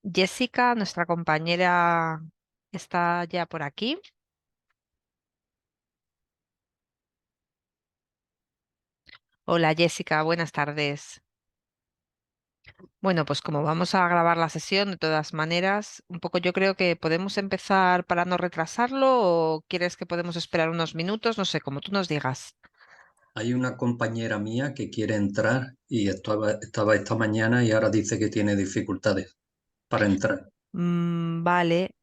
Jessica, nuestra compañera, está ya por aquí. Hola Jessica, buenas tardes. Bueno, pues como vamos a grabar la sesión, de todas maneras, un poco yo creo que podemos empezar para no retrasarlo o quieres que podemos esperar unos minutos, no sé, como tú nos digas. Hay una compañera mía que quiere entrar y estaba esta mañana y ahora dice que tiene dificultades para entrar. Vale.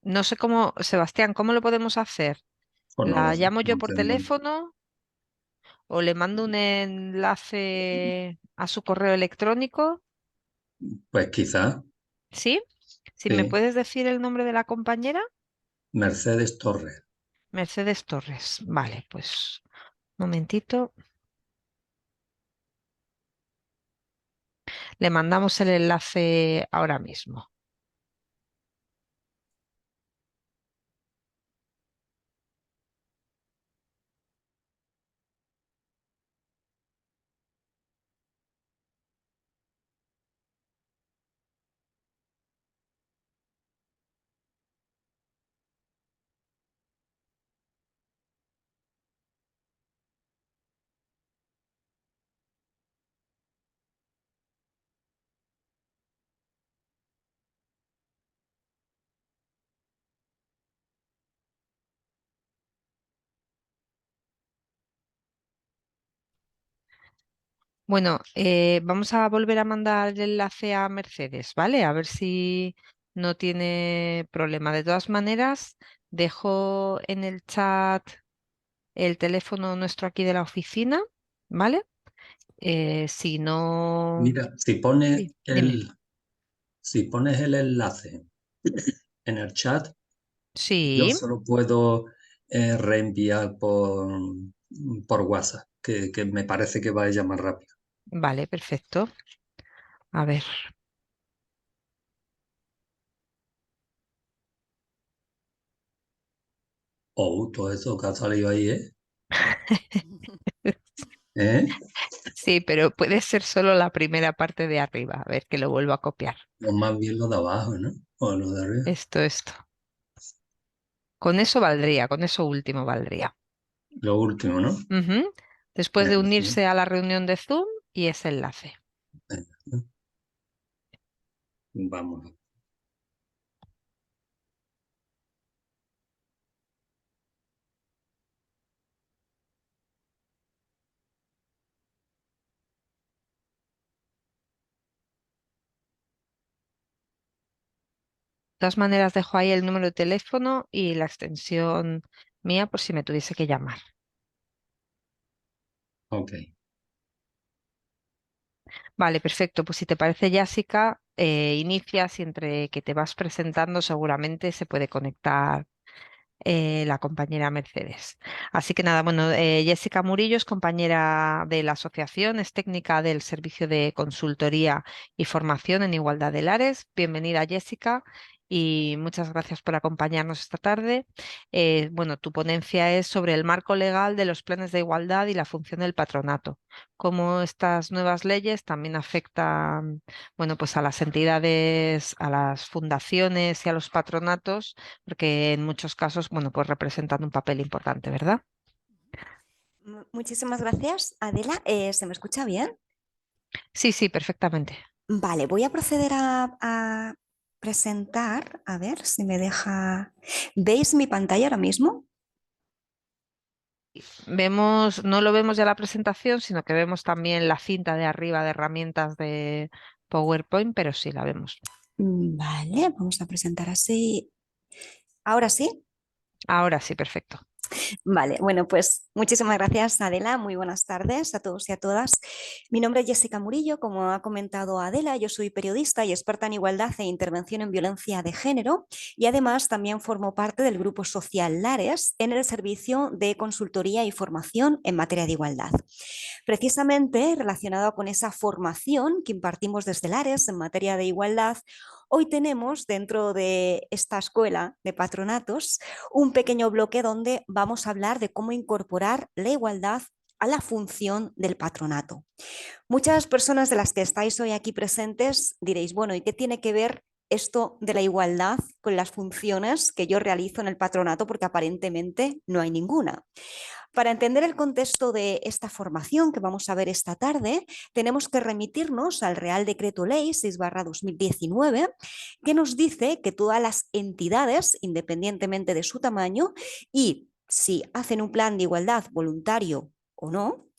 No sé cómo, Sebastián, ¿cómo lo podemos hacer? Pues no lo ¿La sé, llamo yo no por tengo. teléfono o le mando un enlace a su correo electrónico? Pues quizá, ¿Sí? Si me sí. puedes decir el nombre de la compañera. Mercedes Torres. Mercedes Torres. Vale, pues un momentito. Le mandamos el enlace ahora mismo. Bueno, vamos a volver a mandar el enlace a Mercedes, ¿vale? A ver si no tiene problema. De todas maneras, dejo en el chat el teléfono nuestro aquí de la oficina, ¿vale? Si no... Mira, Sí, dime. si pones el enlace en el chat, yo Sí, solo puedo reenviar por WhatsApp, que me parece que va a ella más rápido. vale, perfecto. A ver. Oh, todo eso que ha salido ahí, ¿eh? ¿Eh? Sí, pero puede ser solo la primera parte de arriba. A ver, que lo vuelvo a copiar. O más bien lo de abajo, ¿no? O lo de arriba. Esto. Con eso valdría, con eso último valdría. Lo último, ¿no? Ujú. Después de Venga, sí. unirse a la reunión de Zoom y ese enlace. Venga, vamos. De todas maneras, dejo ahí el número de teléfono y la extensión mía por si me tuviese que llamar. Ok. Vale, perfecto. Pues si te parece, Jessica, inicias y entre que te vas presentando seguramente se puede conectar la compañera Mercedes. Así que nada, bueno, Jessica Murillo es compañera de la asociación, es técnica del Servicio de Consultoría y Formación en Igualdad de Lares. Bienvenida, Jessica, y muchas gracias por acompañarnos esta tarde. Bueno, tu ponencia es sobre el marco legal de los planes de igualdad y la función del patronato, cómo estas nuevas leyes también afectan, bueno, pues a las entidades, a las fundaciones y a los patronatos porque en muchos casos, bueno, pues representan un papel importante, ¿verdad? Muchísimas gracias, Adela. ¿Se me escucha bien? Sí, sí, perfectamente. Vale, voy a proceder a presentar. A ver si me deja. ¿Veis mi pantalla ahora mismo? Vemos, no lo vemos ya la presentación, sino que vemos también la cinta de arriba de herramientas de PowerPoint, pero sí la vemos. Vale, vamos a presentar así. ¿Ahora sí? Ahora sí, perfecto. Vale, bueno, pues muchísimas gracias, Adela. Muy buenas tardes a todos y a todas. Mi nombre es Jessica Murillo, como ha comentado Adela, yo soy periodista y experta en igualdad e intervención en violencia de género y además también formo parte del grupo social Lares en el servicio de consultoría y formación en materia de igualdad. Precisamente relacionado con esa formación que impartimos desde Lares en materia de igualdad, hoy tenemos dentro de esta escuela de patronatos un pequeño bloque donde vamos a hablar de cómo incorporar la igualdad a la función del patronato. Muchas personas de las que estáis hoy aquí presentes diréis, bueno, ¿y qué tiene que ver esto de la igualdad con las funciones que yo realizo en el patronato? Porque aparentemente no hay ninguna. Para entender el contexto de esta formación que vamos a ver esta tarde, tenemos que remitirnos al Real Decreto Ley 6/2019, que nos dice que todas las entidades, independientemente de su tamaño, y si hacen un plan de igualdad voluntario o no,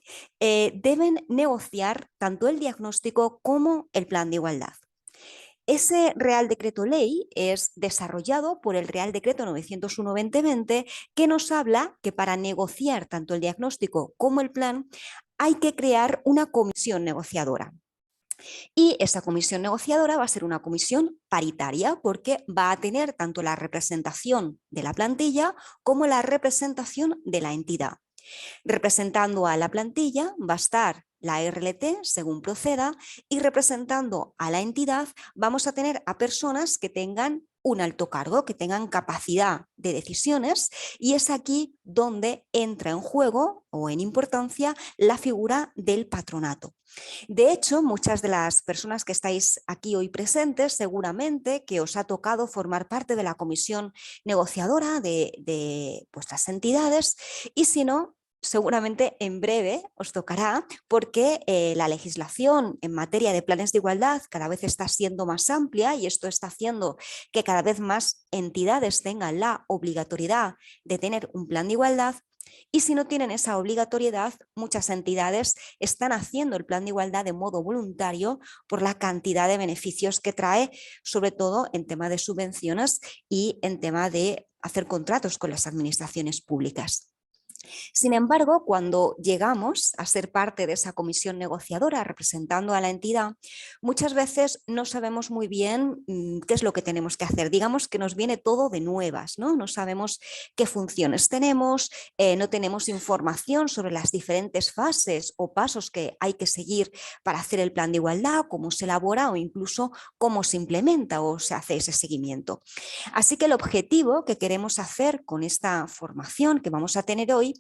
deben negociar tanto el diagnóstico como el plan de igualdad. Ese Real Decreto Ley es desarrollado por el Real Decreto 901/2020, que nos habla que para negociar tanto el diagnóstico como el plan hay que crear una comisión negociadora. Y esa comisión negociadora va a ser una comisión paritaria porque va a tener tanto la representación de la plantilla como la representación de la entidad. Representando a la plantilla va a estar la RLT según proceda, y representando a la entidad vamos a tener a personas que tengan un alto cargo, que tengan capacidad de decisiones, y es aquí donde entra en juego o en importancia la figura del patronato. De hecho, muchas de las personas que estáis aquí hoy presentes seguramente que os ha tocado formar parte de la comisión negociadora de vuestras entidades, y si no, seguramente en breve os tocará, porque la legislación en materia de planes de igualdad cada vez está siendo más amplia, y esto está haciendo que cada vez más entidades tengan la obligatoriedad de tener un plan de igualdad. Y si no tienen esa obligatoriedad, muchas entidades están haciendo el plan de igualdad de modo voluntario por la cantidad de beneficios que trae, sobre todo en tema de subvenciones y en tema de hacer contratos con las administraciones públicas. Sin embargo, cuando llegamos a ser parte de esa comisión negociadora representando a la entidad, muchas veces no sabemos muy bien qué es lo que tenemos que hacer. Digamos que nos viene todo de nuevas, ¿no? No sabemos qué funciones tenemos, no tenemos información sobre las diferentes fases o pasos que hay que seguir para hacer el plan de igualdad, cómo se elabora o incluso cómo se implementa o se hace ese seguimiento. Así que el objetivo que queremos hacer con esta formación que vamos a tener hoy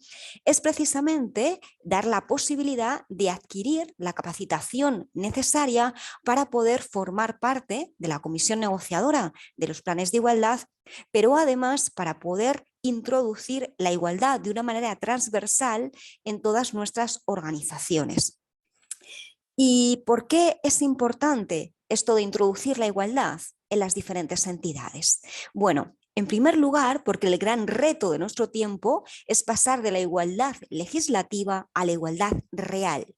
es precisamente dar la posibilidad de adquirir la capacitación necesaria para poder formar parte de la comisión negociadora de los planes de igualdad, pero además para poder introducir la igualdad de una manera transversal en todas nuestras organizaciones. ¿Y por qué es importante esto de introducir la igualdad en las diferentes entidades? Bueno, en primer lugar, porque el gran reto de nuestro tiempo es pasar de la igualdad legislativa a la igualdad real.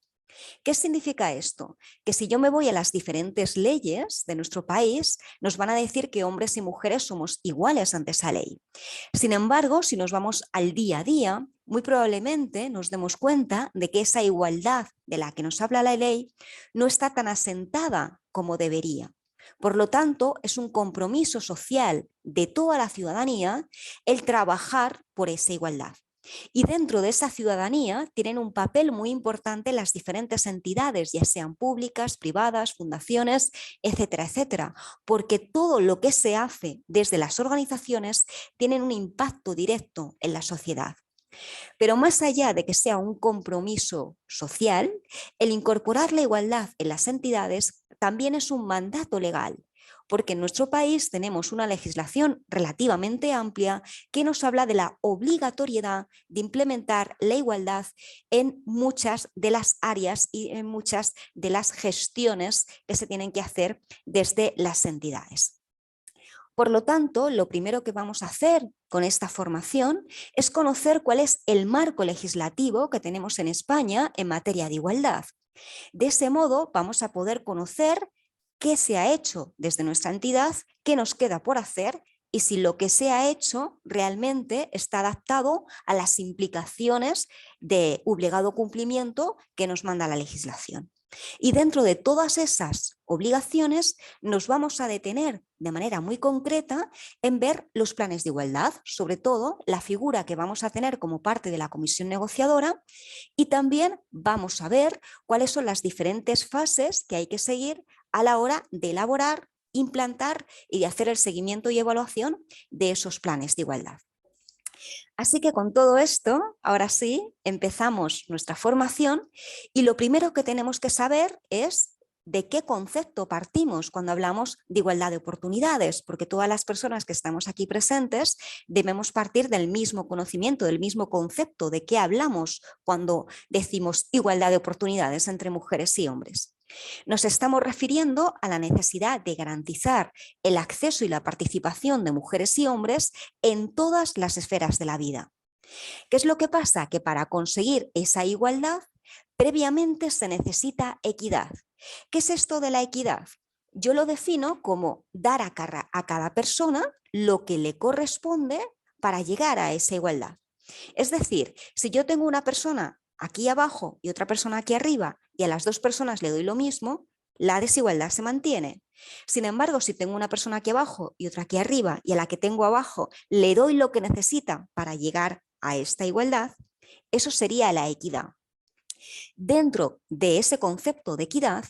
¿Qué significa esto? Que si yo me voy a las diferentes leyes de nuestro país, nos van a decir que hombres y mujeres somos iguales ante esa ley. Sin embargo, si nos vamos al día a día, muy probablemente nos demos cuenta de que esa igualdad de la que nos habla la ley no está tan asentada como debería. Por lo tanto, es un compromiso social de toda la ciudadanía el trabajar por esa igualdad. Y dentro de esa ciudadanía tienen un papel muy importante las diferentes entidades, ya sean públicas, privadas, fundaciones, etcétera, etcétera, porque todo lo que se hace desde las organizaciones tiene un impacto directo en la sociedad. Pero más allá de que sea un compromiso social, el incorporar la igualdad en las entidades también es un mandato legal, porque en nuestro país tenemos una legislación relativamente amplia que nos habla de la obligatoriedad de implementar la igualdad en muchas de las áreas y en muchas de las gestiones que se tienen que hacer desde las entidades. Por lo tanto, lo primero que vamos a hacer con esta formación es conocer cuál es el marco legislativo que tenemos en España en materia de igualdad. De ese modo, vamos a poder conocer qué se ha hecho desde nuestra entidad, qué nos queda por hacer y si lo que se ha hecho realmente está adaptado a las implicaciones de obligado cumplimiento que nos manda la legislación. Y dentro de todas esas obligaciones nos vamos a detener de manera muy concreta en ver los planes de igualdad, sobre todo la figura que vamos a tener como parte de la comisión negociadora, y también vamos a ver cuáles son las diferentes fases que hay que seguir a la hora de elaborar, implantar y de hacer el seguimiento y evaluación de esos planes de igualdad. Así que con todo esto, ahora sí, empezamos nuestra formación y lo primero que tenemos que saber es de qué concepto partimos cuando hablamos de igualdad de oportunidades, porque todas las personas que estamos aquí presentes debemos partir del mismo conocimiento, del mismo concepto, de qué hablamos cuando decimos igualdad de oportunidades entre mujeres y hombres. Nos estamos refiriendo a la necesidad de garantizar el acceso y la participación de mujeres y hombres en todas las esferas de la vida. ¿Qué es lo que pasa? Que para conseguir esa igualdad, previamente se necesita equidad. ¿Qué es esto de la equidad? Yo lo defino como dar a cada persona lo que le corresponde para llegar a esa igualdad. Es decir, si yo tengo una persona aquí abajo y otra persona aquí arriba y a las dos personas le doy lo mismo, la desigualdad se mantiene. Sin embargo, si tengo una persona aquí abajo y otra aquí arriba y a la que tengo abajo le doy lo que necesita para llegar a esta igualdad, eso sería la equidad. Dentro de ese concepto de equidad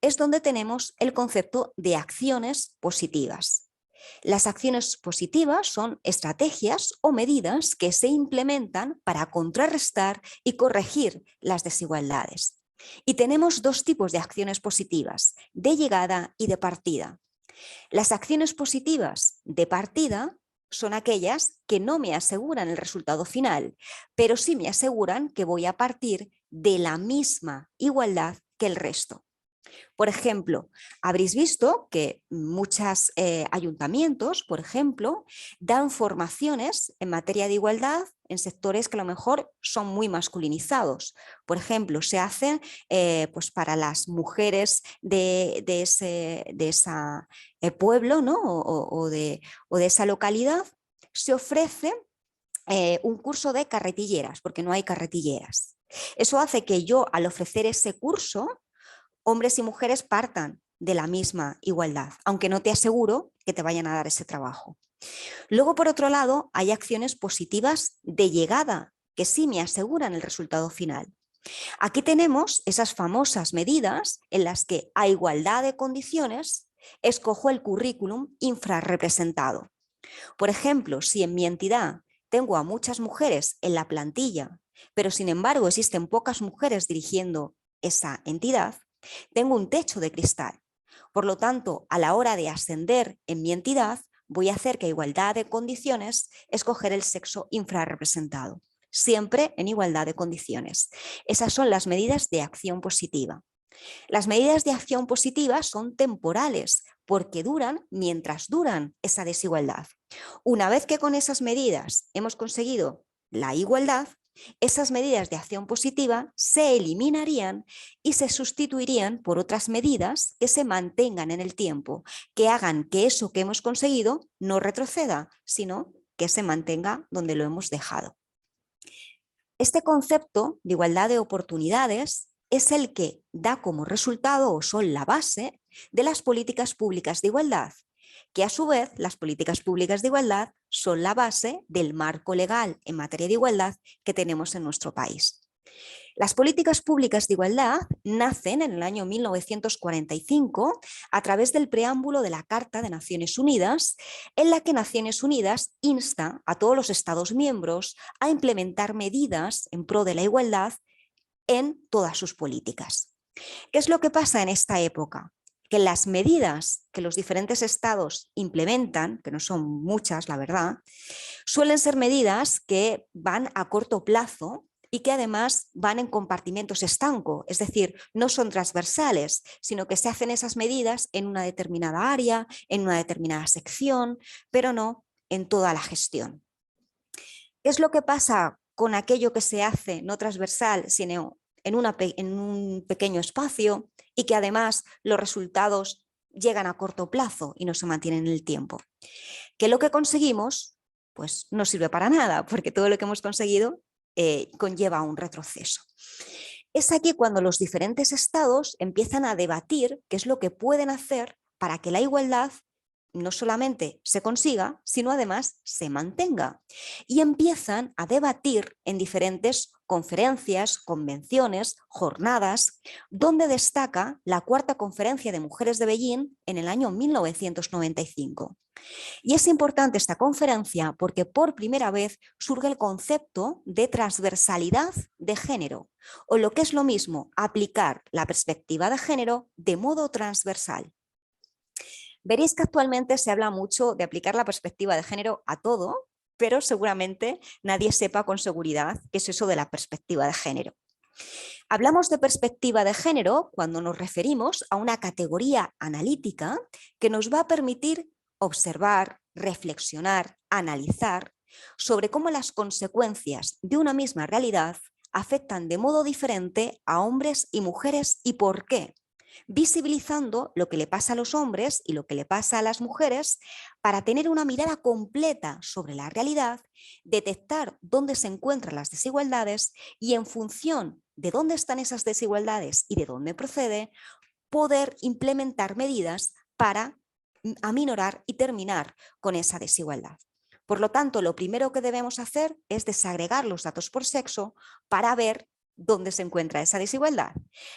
es donde tenemos el concepto de acciones positivas. Las acciones positivas son estrategias o medidas que se implementan para contrarrestar y corregir las desigualdades. Y tenemos dos tipos de acciones positivas, de llegada y de partida. Las acciones positivas de partida son aquellas que no me aseguran el resultado final, pero sí me aseguran que voy a partir de la misma igualdad que el resto. Por ejemplo, habréis visto que muchos ayuntamientos, por ejemplo, dan formaciones en materia de igualdad en sectores que a lo mejor son muy masculinizados. Por ejemplo, se hacen pues para las mujeres de ese pueblo, ¿no? o de esa localidad, se ofrece un curso de carretilleras, porque no hay carretilleras. Eso hace que yo, al ofrecer ese curso, hombres y mujeres partan de la misma igualdad, aunque no te aseguro que te vayan a dar ese trabajo. Luego, por otro lado, hay acciones positivas de llegada que sí me aseguran el resultado final. Aquí tenemos esas famosas medidas en las que a igualdad de condiciones escojo el currículum infrarrepresentado. Por ejemplo, si en mi entidad tengo a muchas mujeres en la plantilla, pero sin embargo existen pocas mujeres dirigiendo esa entidad, tengo un techo de cristal. Por lo tanto, a la hora de ascender en mi entidad, voy a hacer que a igualdad de condiciones escoger el sexo infrarrepresentado, siempre en igualdad de condiciones. Esas son las medidas de acción positiva. Las medidas de acción positiva son temporales porque duran mientras duran esa desigualdad. Una vez que con esas medidas hemos conseguido la igualdad, esas medidas de acción positiva se eliminarían y se sustituirían por otras medidas que se mantengan en el tiempo, que hagan que eso que hemos conseguido no retroceda, sino que se mantenga donde lo hemos dejado. Este concepto de igualdad de oportunidades es el que da como resultado o son la base de las políticas públicas de igualdad, que a su vez las políticas públicas de igualdad son la base del marco legal en materia de igualdad que tenemos en nuestro país. Las políticas públicas de igualdad nacen en el año 1945 a través del preámbulo de la Carta de Naciones Unidas, en la que Naciones Unidas insta a todos los Estados miembros a implementar medidas en pro de la igualdad en todas sus políticas. ¿Qué es lo que pasa en esta época? Que las medidas que los diferentes estados implementan, que no son muchas, la verdad, suelen ser medidas que van a corto plazo y que además van en compartimentos estanco, es decir, no son transversales, sino que se hacen esas medidas en una determinada área, en una determinada sección, pero no en toda la gestión. ¿Qué es lo que pasa con aquello que se hace no transversal, sino en un pequeño espacio y que además los resultados llegan a corto plazo y no se mantienen en el tiempo? Que lo que conseguimos pues no sirve para nada, porque todo lo que hemos conseguido conlleva un retroceso. Es aquí cuando los diferentes estados empiezan a debatir qué es lo que pueden hacer para que la igualdad no solamente se consiga, sino además se mantenga. Y empiezan a debatir en diferentes conferencias, convenciones, jornadas, donde destaca la Cuarta Conferencia de Mujeres de Beijing en el año 1995. Y es importante esta conferencia porque por primera vez surge el concepto de transversalidad de género, o lo que es lo mismo, aplicar la perspectiva de género de modo transversal. Veréis que actualmente se habla mucho de aplicar la perspectiva de género a todo, pero seguramente nadie sepa con seguridad qué es eso de la perspectiva de género. Hablamos de perspectiva de género cuando nos referimos a una categoría analítica que nos va a permitir observar, reflexionar, analizar sobre cómo las consecuencias de una misma realidad afectan de modo diferente a hombres y mujeres y por qué, visibilizando lo que le pasa a los hombres y lo que le pasa a las mujeres para tener una mirada completa sobre la realidad, detectar dónde se encuentran las desigualdades y en función de dónde están esas desigualdades y de dónde procede, poder implementar medidas para aminorar y terminar con esa desigualdad. Por lo tanto, lo primero que debemos hacer es desagregar los datos por sexo para ver dónde se encuentra esa desigualdad.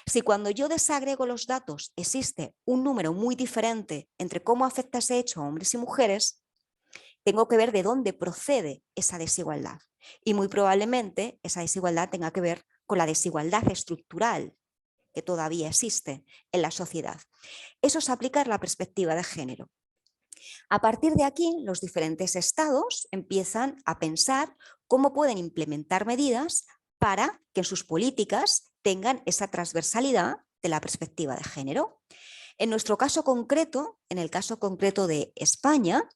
Si cuando yo desagrego los datos existe un número muy diferente entre cómo afecta ese hecho a hombres y mujeres, tengo que ver de dónde procede esa desigualdad. Y muy probablemente esa desigualdad tenga que ver con la desigualdad estructural que todavía existe en la sociedad. Eso es aplicar la perspectiva de género. A partir de aquí, los diferentes estados empiezan a pensar cómo pueden implementar medidas para que sus políticas tengan esa transversalidad de la perspectiva de género. En nuestro caso concreto, en el caso concreto de España,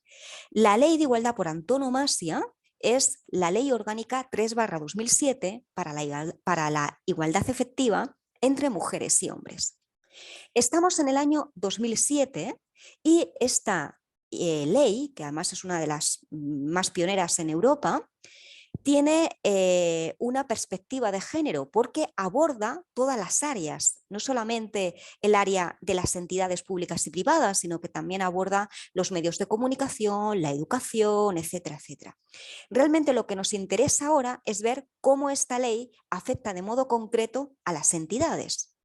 la Ley de Igualdad por antonomasia es la Ley Orgánica 3/2007 para la igualdad efectiva entre mujeres y hombres. Estamos en el año 2007 y esta ley, que además es una de las más pioneras en Europa, tiene una perspectiva de género porque aborda todas las áreas, no solamente el área de las entidades públicas y privadas, sino que también aborda los medios de comunicación, la educación, etcétera, etcétera. Realmente lo que nos interesa ahora es ver cómo esta ley afecta de modo concreto a las entidades.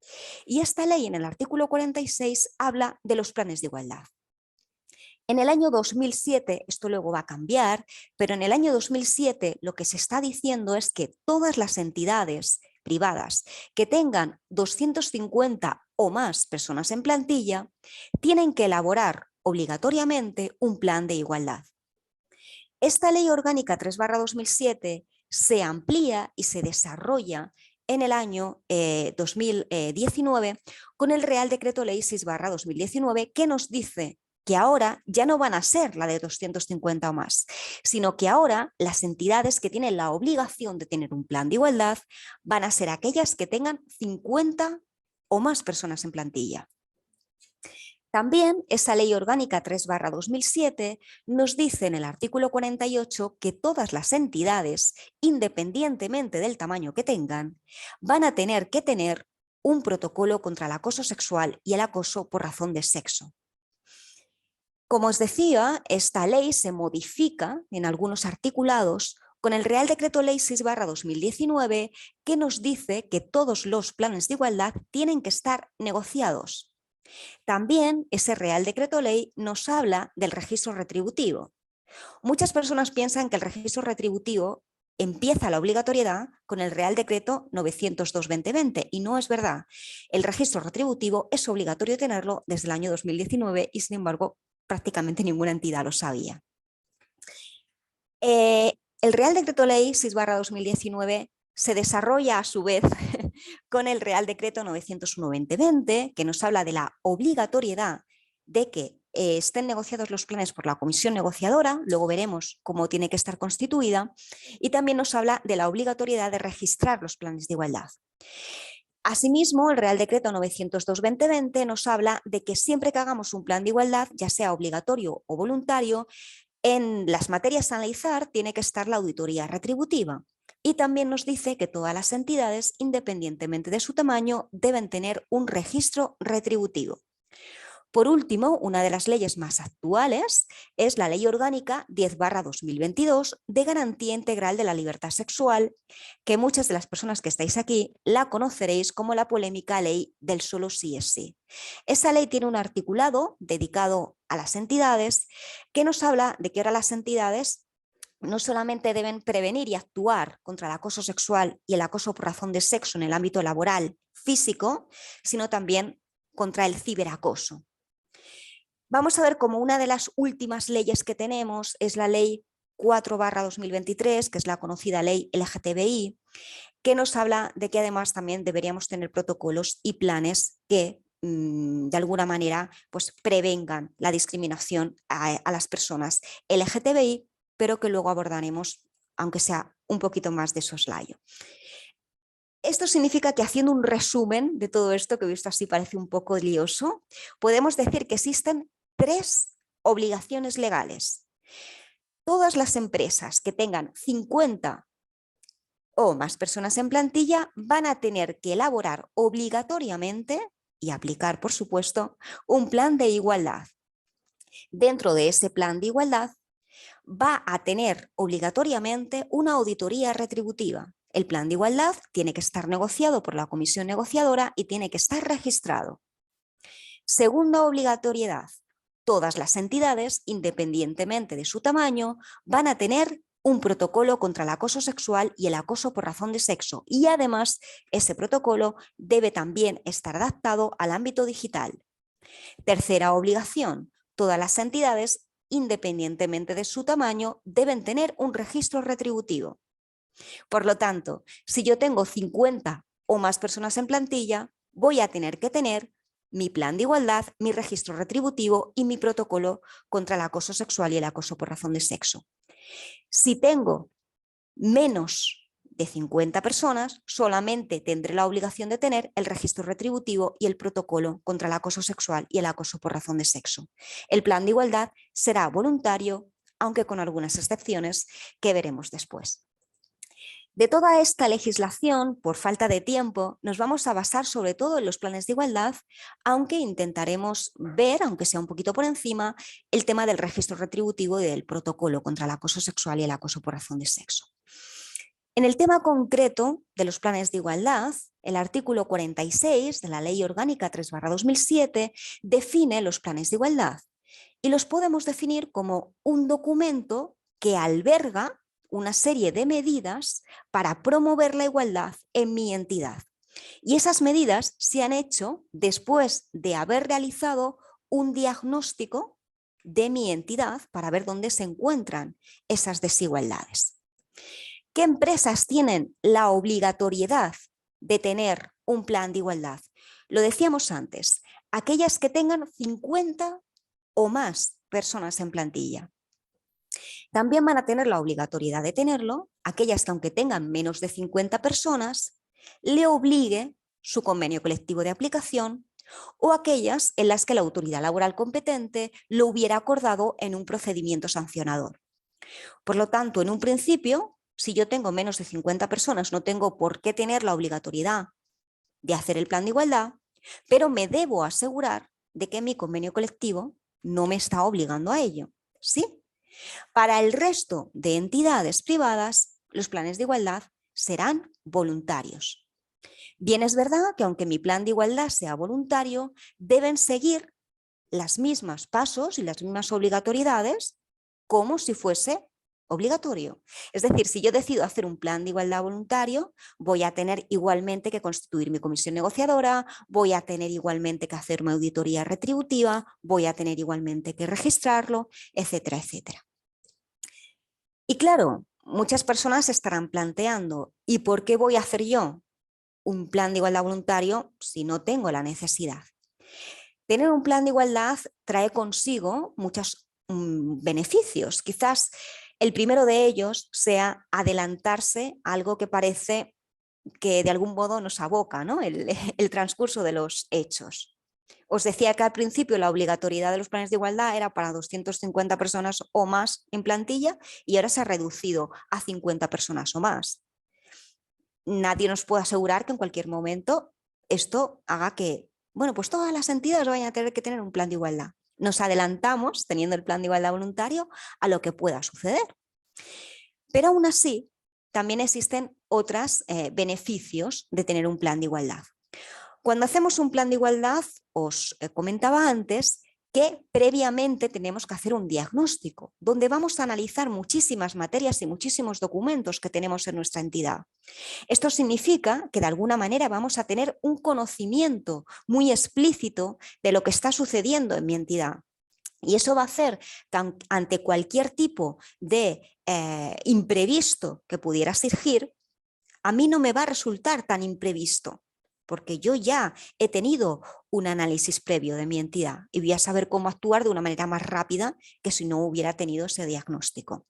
Y esta ley en el artículo 46 habla de los planes de igualdad. En el año 2007, esto luego va a cambiar, pero en el año 2007 lo que se está diciendo es que todas las entidades privadas que tengan 250 o más personas en plantilla tienen que elaborar obligatoriamente un plan de igualdad. Esta Ley Orgánica 3/2007 se amplía y se desarrolla en el año 2019 con el Real Decreto Ley 6/2019 que nos dice que ahora ya no van a ser la de 250 o más, sino que ahora las entidades que tienen la obligación de tener un plan de igualdad van a ser aquellas que tengan 50 o más personas en plantilla. También esa Ley Orgánica 3/2007 nos dice en el artículo 48 que todas las entidades, independientemente del tamaño que tengan, van a tener que tener un protocolo contra el acoso sexual y el acoso por razón de sexo. Como os decía, esta ley se modifica en algunos articulados con el Real Decreto Ley 6/2019 que nos dice que todos los planes de igualdad tienen que estar negociados. También ese Real Decreto Ley nos habla del registro retributivo. Muchas personas piensan que el registro retributivo empieza la obligatoriedad con el Real Decreto 902/2020 y no es verdad. El registro retributivo es obligatorio tenerlo desde el año 2019 y sin embargo prácticamente ninguna entidad lo sabía. El Real Decreto Ley 6/2019 se desarrolla a su vez con el Real Decreto 901/2020, que nos habla de la obligatoriedad de que estén negociados los planes por la comisión negociadora, luego veremos cómo tiene que estar constituida, y también nos habla de la obligatoriedad de registrar los planes de igualdad. Asimismo, el Real Decreto 902/2020 nos habla de que siempre que hagamos un plan de igualdad, ya sea obligatorio o voluntario, en las materias a analizar tiene que estar la auditoría retributiva. Y también nos dice que todas las entidades, independientemente de su tamaño, deben tener un registro retributivo. Por último, una de las leyes más actuales es la Ley Orgánica 10/2022 de Garantía Integral de la Libertad Sexual, que muchas de las personas que estáis aquí la conoceréis como la polémica ley del solo sí es sí. Esa ley tiene un articulado dedicado a las entidades que nos habla de que ahora las entidades no solamente deben prevenir y actuar contra el acoso sexual y el acoso por razón de sexo en el ámbito laboral, físico, sino también contra el ciberacoso. Vamos a ver cómo una de las últimas leyes que tenemos es la Ley 4/2023, que es la conocida Ley LGTBI, que nos habla de que además también deberíamos tener protocolos y planes que de alguna manera pues, prevengan la discriminación a las personas LGTBI, pero que luego abordaremos, aunque sea un poquito más de soslayo. Esto significa que, haciendo un resumen de todo esto, que visto así parece un poco lioso, podemos decir que existen 3 obligaciones legales. Todas las empresas que tengan 50 o más personas en plantilla van a tener que elaborar obligatoriamente y aplicar, por supuesto, un plan de igualdad. Dentro de ese plan de igualdad va a tener obligatoriamente una auditoría retributiva. El plan de igualdad tiene que estar negociado por la comisión negociadora y tiene que estar registrado. Segunda obligatoriedad: todas las entidades, independientemente de su tamaño, van a tener un protocolo contra el acoso sexual y el acoso por razón de sexo, y además ese protocolo debe también estar adaptado al ámbito digital. Tercera obligación: todas las entidades, independientemente de su tamaño, deben tener un registro retributivo. Por lo tanto, si yo tengo 50 o más personas en plantilla, voy a tener que tener mi plan de igualdad, mi registro retributivo y mi protocolo contra el acoso sexual y el acoso por razón de sexo. Si tengo menos de 50 personas, solamente tendré la obligación de tener el registro retributivo y el protocolo contra el acoso sexual y el acoso por razón de sexo. El plan de igualdad será voluntario, aunque con algunas excepciones que veremos después. De toda esta legislación, por falta de tiempo, nos vamos a basar sobre todo en los planes de igualdad, aunque intentaremos ver, aunque sea un poquito por encima, el tema del registro retributivo y del protocolo contra el acoso sexual y el acoso por razón de sexo. En el tema concreto de los planes de igualdad, el artículo 46 de la Ley Orgánica 3/2007 define los planes de igualdad y los podemos definir como un documento que alberga una serie de medidas para promover la igualdad en mi entidad. Y esas medidas se han hecho después de haber realizado un diagnóstico de mi entidad para ver dónde se encuentran esas desigualdades. ¿Qué empresas tienen la obligatoriedad de tener un plan de igualdad? Lo decíamos antes, aquellas que tengan 50 o más personas en plantilla. También van a tener la obligatoriedad de tenerlo aquellas que, aunque tengan menos de 50 personas, le obligue su convenio colectivo de aplicación, o aquellas en las que la autoridad laboral competente lo hubiera acordado en un procedimiento sancionador. Por lo tanto, en un principio, si yo tengo menos de 50 personas, no tengo por qué tener la obligatoriedad de hacer el plan de igualdad, pero me debo asegurar de que mi convenio colectivo no me está obligando a ello. ¿Sí? Para el resto de entidades privadas, los planes de igualdad serán voluntarios. Bien, es verdad que aunque mi plan de igualdad sea voluntario, deben seguir los mismos pasos y las mismas obligatoriedades como si fuese obligatorio. Es decir, si yo decido hacer un plan de igualdad voluntario, voy a tener igualmente que constituir mi comisión negociadora, voy a tener igualmente que hacer una auditoría retributiva, voy a tener igualmente que registrarlo, etcétera, etcétera. Y claro, muchas personas se estarán planteando, ¿y por qué voy a hacer yo un plan de igualdad voluntario si no tengo la necesidad? Tener un plan de igualdad trae consigo muchos beneficios. Quizás el primero de ellos sea adelantarse a algo que parece que de algún modo nos aboca, ¿no? el transcurso de los hechos. Os decía que al principio la obligatoriedad de los planes de igualdad era para 250 personas o más en plantilla y ahora se ha reducido a 50 personas o más. Nadie nos puede asegurar que en cualquier momento esto haga que Bueno, pues todas las entidades van a tener que tener un plan de igualdad. Nos adelantamos, teniendo el plan de igualdad voluntario, a lo que pueda suceder. Pero aún así, también existen otros beneficios de tener un plan de igualdad. Cuando hacemos un plan de igualdad, os comentaba antes que previamente tenemos que hacer un diagnóstico, donde vamos a analizar muchísimas materias y muchísimos documentos que tenemos en nuestra entidad. Esto significa que de alguna manera vamos a tener un conocimiento muy explícito de lo que está sucediendo en mi entidad. Y eso va a hacer que ante cualquier tipo de imprevisto que pudiera surgir, a mí no me va a resultar tan imprevisto, porque yo ya he tenido un análisis previo de mi entidad y voy a saber cómo actuar de una manera más rápida que si no hubiera tenido ese diagnóstico.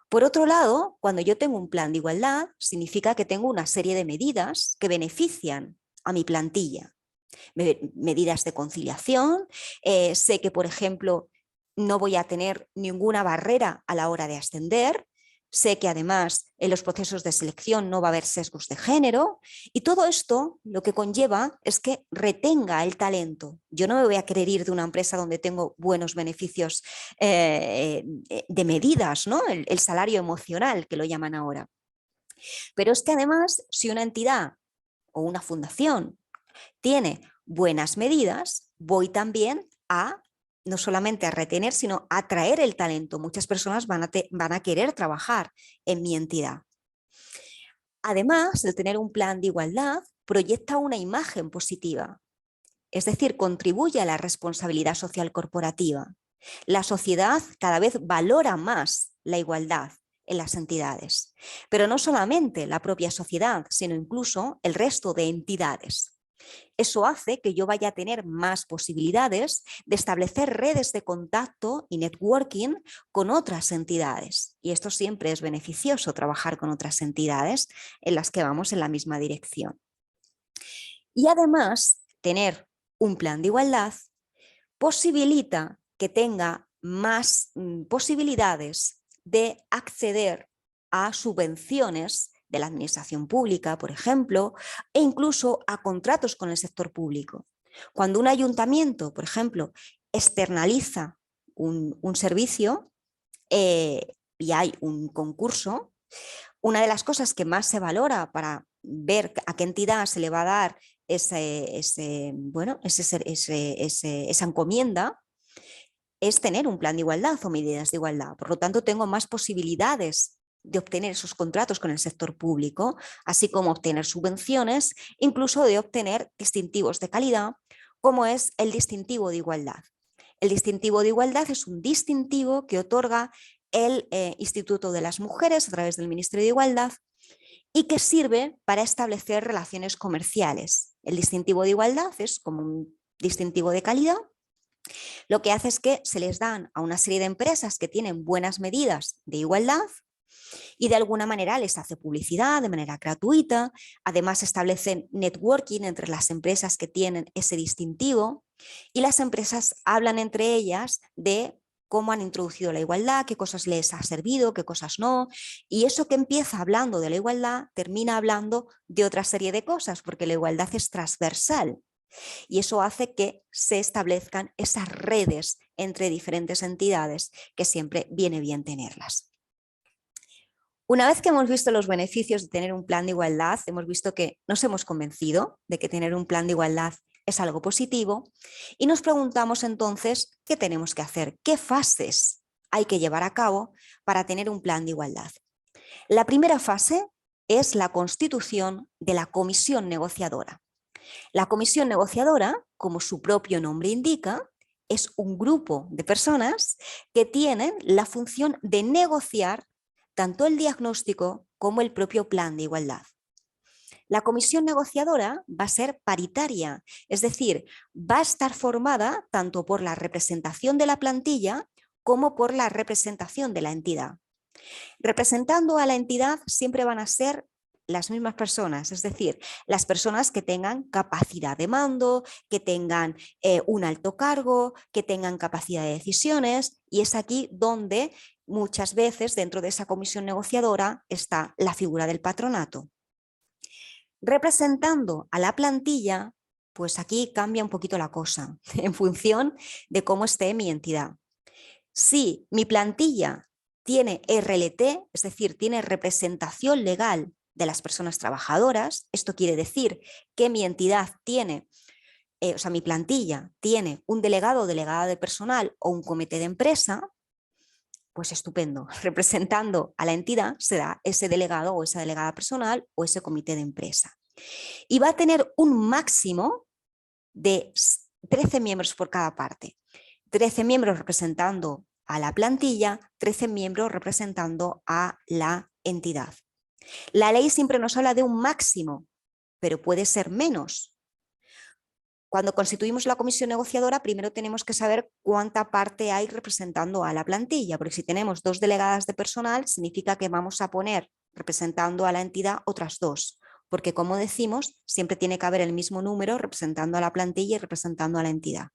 Por otro lado, cuando yo tengo un plan de igualdad, significa que tengo una serie de medidas que benefician a mi plantilla. Medidas de conciliación, sé que, por ejemplo, no voy a tener ninguna barrera a la hora de ascender, sé que además en los procesos de selección no va a haber sesgos de género y todo esto lo que conlleva es que retenga el talento. Yo no me voy a querer ir de una empresa donde tengo buenos beneficios de medidas, ¿no? El salario emocional que lo llaman ahora. Pero es que además si una entidad o una fundación tiene buenas medidas, voy también a no solamente a retener, sino a atraer el talento. Muchas personas van a querer trabajar en mi entidad. Además, el tener un plan de igualdad proyecta una imagen positiva, es decir, contribuye a la responsabilidad social corporativa. La sociedad cada vez valora más la igualdad en las entidades, pero no solamente la propia sociedad, sino incluso el resto de entidades. Eso hace que yo vaya a tener más posibilidades de establecer redes de contacto y networking con otras entidades. Y esto siempre es beneficioso, trabajar con otras entidades en las que vamos en la misma dirección. Y además, tener un plan de igualdad posibilita que tenga más posibilidades de acceder a subvenciones de la administración pública, por ejemplo, e incluso a contratos con el sector público. Cuando un ayuntamiento, por ejemplo, externaliza un servicio y hay un concurso, una de las cosas que más se valora para ver a qué entidad se le va a dar esa encomienda es tener un plan de igualdad o medidas de igualdad. Por lo tanto, tengo más posibilidades de obtener esos contratos con el sector público, así como obtener subvenciones, incluso de obtener distintivos de calidad, como es el distintivo de igualdad. El distintivo de igualdad es un distintivo que otorga el Instituto de las Mujeres a través del Ministerio de Igualdad y que sirve para establecer relaciones comerciales. El distintivo de igualdad es como un distintivo de calidad. Lo que hace es que se les dan a una serie de empresas que tienen buenas medidas de igualdad y de alguna manera les hace publicidad de manera gratuita. Además establecen networking entre las empresas que tienen ese distintivo y las empresas hablan entre ellas de cómo han introducido la igualdad, qué cosas les ha servido, qué cosas no. Y eso que empieza hablando de la igualdad termina hablando de otra serie de cosas, porque la igualdad es transversal. Y eso hace que se establezcan esas redes entre diferentes entidades que siempre viene bien tenerlas. Una vez que hemos visto los beneficios de tener un plan de igualdad, hemos visto que nos hemos convencido de que tener un plan de igualdad es algo positivo y nos preguntamos entonces qué tenemos que hacer, qué fases hay que llevar a cabo para tener un plan de igualdad. La primera fase es la constitución de la comisión negociadora. La comisión negociadora, como su propio nombre indica, es un grupo de personas que tienen la función de negociar tanto el diagnóstico como el propio plan de igualdad. La comisión negociadora va a ser paritaria, es decir, va a estar formada tanto por la representación de la plantilla como por la representación de la entidad. Representando a la entidad siempre van a ser las mismas personas, es decir, las personas que tengan capacidad de mando, que tengan un alto cargo, que tengan capacidad de decisiones, y es aquí donde muchas veces dentro de esa comisión negociadora está la figura del patronato. Representando a la plantilla Pues aquí cambia un poquito la cosa en función de cómo esté mi entidad. Si mi plantilla tiene RLT, es decir, tiene representación legal de las personas trabajadoras, esto quiere decir que mi entidad tiene, o sea, mi plantilla tiene un delegado o delegada de personal o un comité de empresa, pues estupendo, representando a la entidad será ese delegado o esa delegada personal o ese comité de empresa. Y va a tener un máximo de 13 miembros por cada parte. 13 miembros representando a la plantilla, 13 miembros representando a la entidad. La ley siempre nos habla de un máximo, pero puede ser menos. Cuando constituimos la comisión negociadora, primero tenemos que saber cuánta parte hay representando a la plantilla, porque si tenemos 2 delegadas de personal, significa que vamos a poner representando a la entidad otras 2, porque como decimos, siempre tiene que haber el mismo número representando a la plantilla y representando a la entidad.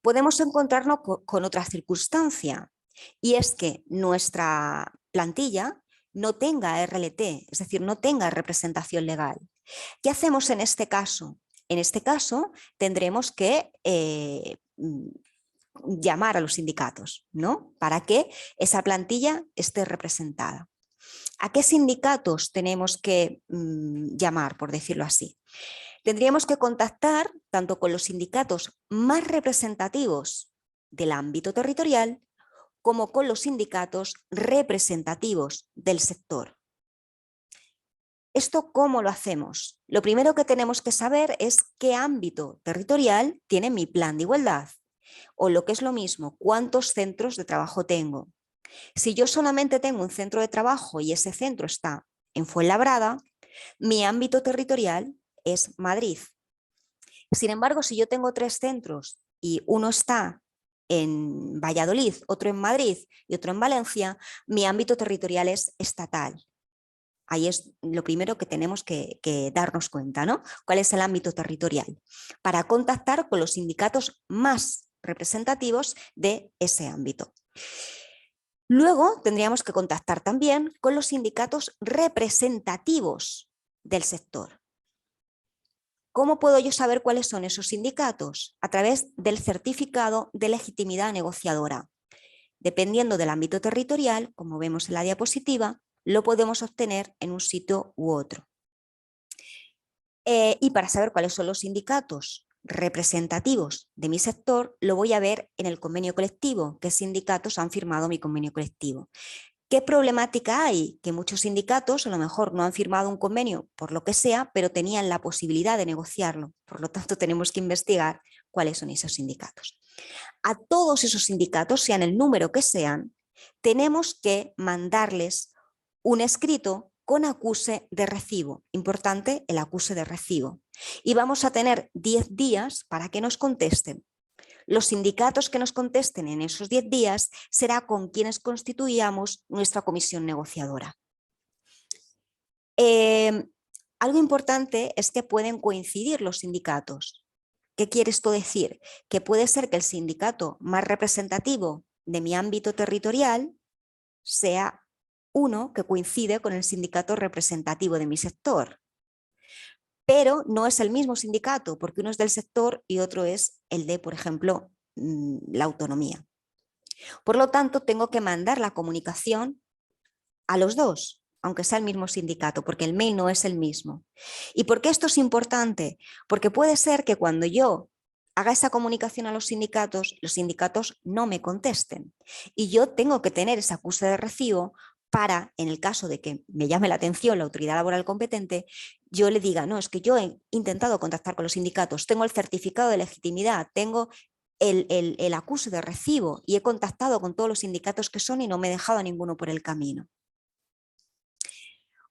Podemos encontrarnos con otra circunstancia, y es que nuestra plantilla no tenga RLT, es decir, no tenga representación legal. ¿Qué hacemos en este caso? En este caso tendremos que llamar a los sindicatos, ¿no? Para que esa plantilla esté representada. ¿A qué sindicatos tenemos que llamar, por decirlo así? Tendríamos que contactar tanto con los sindicatos más representativos del ámbito territorial como con los sindicatos representativos del sector. ¿Esto cómo lo hacemos? Lo primero que tenemos que saber es qué ámbito territorial tiene mi plan de igualdad, o lo que es lo mismo, cuántos centros de trabajo tengo. Si yo solamente tengo un centro de trabajo y ese centro está en Fuenlabrada, mi ámbito territorial es Madrid. Sin embargo, si yo tengo 3 centros y uno está en Valladolid, otro en Madrid y otro en Valencia, mi ámbito territorial es estatal. Ahí es lo primero que tenemos que darnos cuenta, ¿no? ¿Cuál es el ámbito territorial? Para contactar con los sindicatos más representativos de ese ámbito. Luego tendríamos que contactar también con los sindicatos representativos del sector. ¿Cómo puedo yo saber cuáles son esos sindicatos? A través del certificado de legitimidad negociadora. Dependiendo del ámbito territorial, como vemos en la diapositiva, lo podemos obtener en un sitio u otro. Y para saber cuáles son los sindicatos representativos de mi sector, lo voy a ver en el convenio colectivo, qué sindicatos han firmado mi convenio colectivo. ¿Qué problemática hay? Que muchos sindicatos a lo mejor no han firmado un convenio por lo que sea, pero tenían la posibilidad de negociarlo. Por lo tanto, tenemos que investigar cuáles son esos sindicatos. A todos esos sindicatos, sean el número que sean, tenemos que mandarles un escrito con acuse de recibo. Importante el acuse de recibo. Y vamos a tener 10 días para que nos contesten. Los sindicatos que nos contesten en esos 10 días será con quienes constituíamos nuestra comisión negociadora. Algo importante es que pueden coincidir los sindicatos. ¿Qué quiere esto decir? Que puede ser que el sindicato más representativo de mi ámbito territorial sea uno que coincide con el sindicato representativo de mi sector. Pero no es el mismo sindicato, porque uno es del sector y otro es el de, por ejemplo, la autonomía. Por lo tanto, tengo que mandar la comunicación a los dos, aunque sea el mismo sindicato, porque el mail no es el mismo. ¿Y por qué esto es importante? Porque puede ser que cuando yo haga esa comunicación a los sindicatos no me contesten. Y yo tengo que tener ese acuse de recibo para, en el caso de que me llame la atención la autoridad laboral competente, yo le diga, no, es que yo he intentado contactar con los sindicatos, tengo el certificado de legitimidad, tengo el acuse de recibo y he contactado con todos los sindicatos que son y no me he dejado a ninguno por el camino.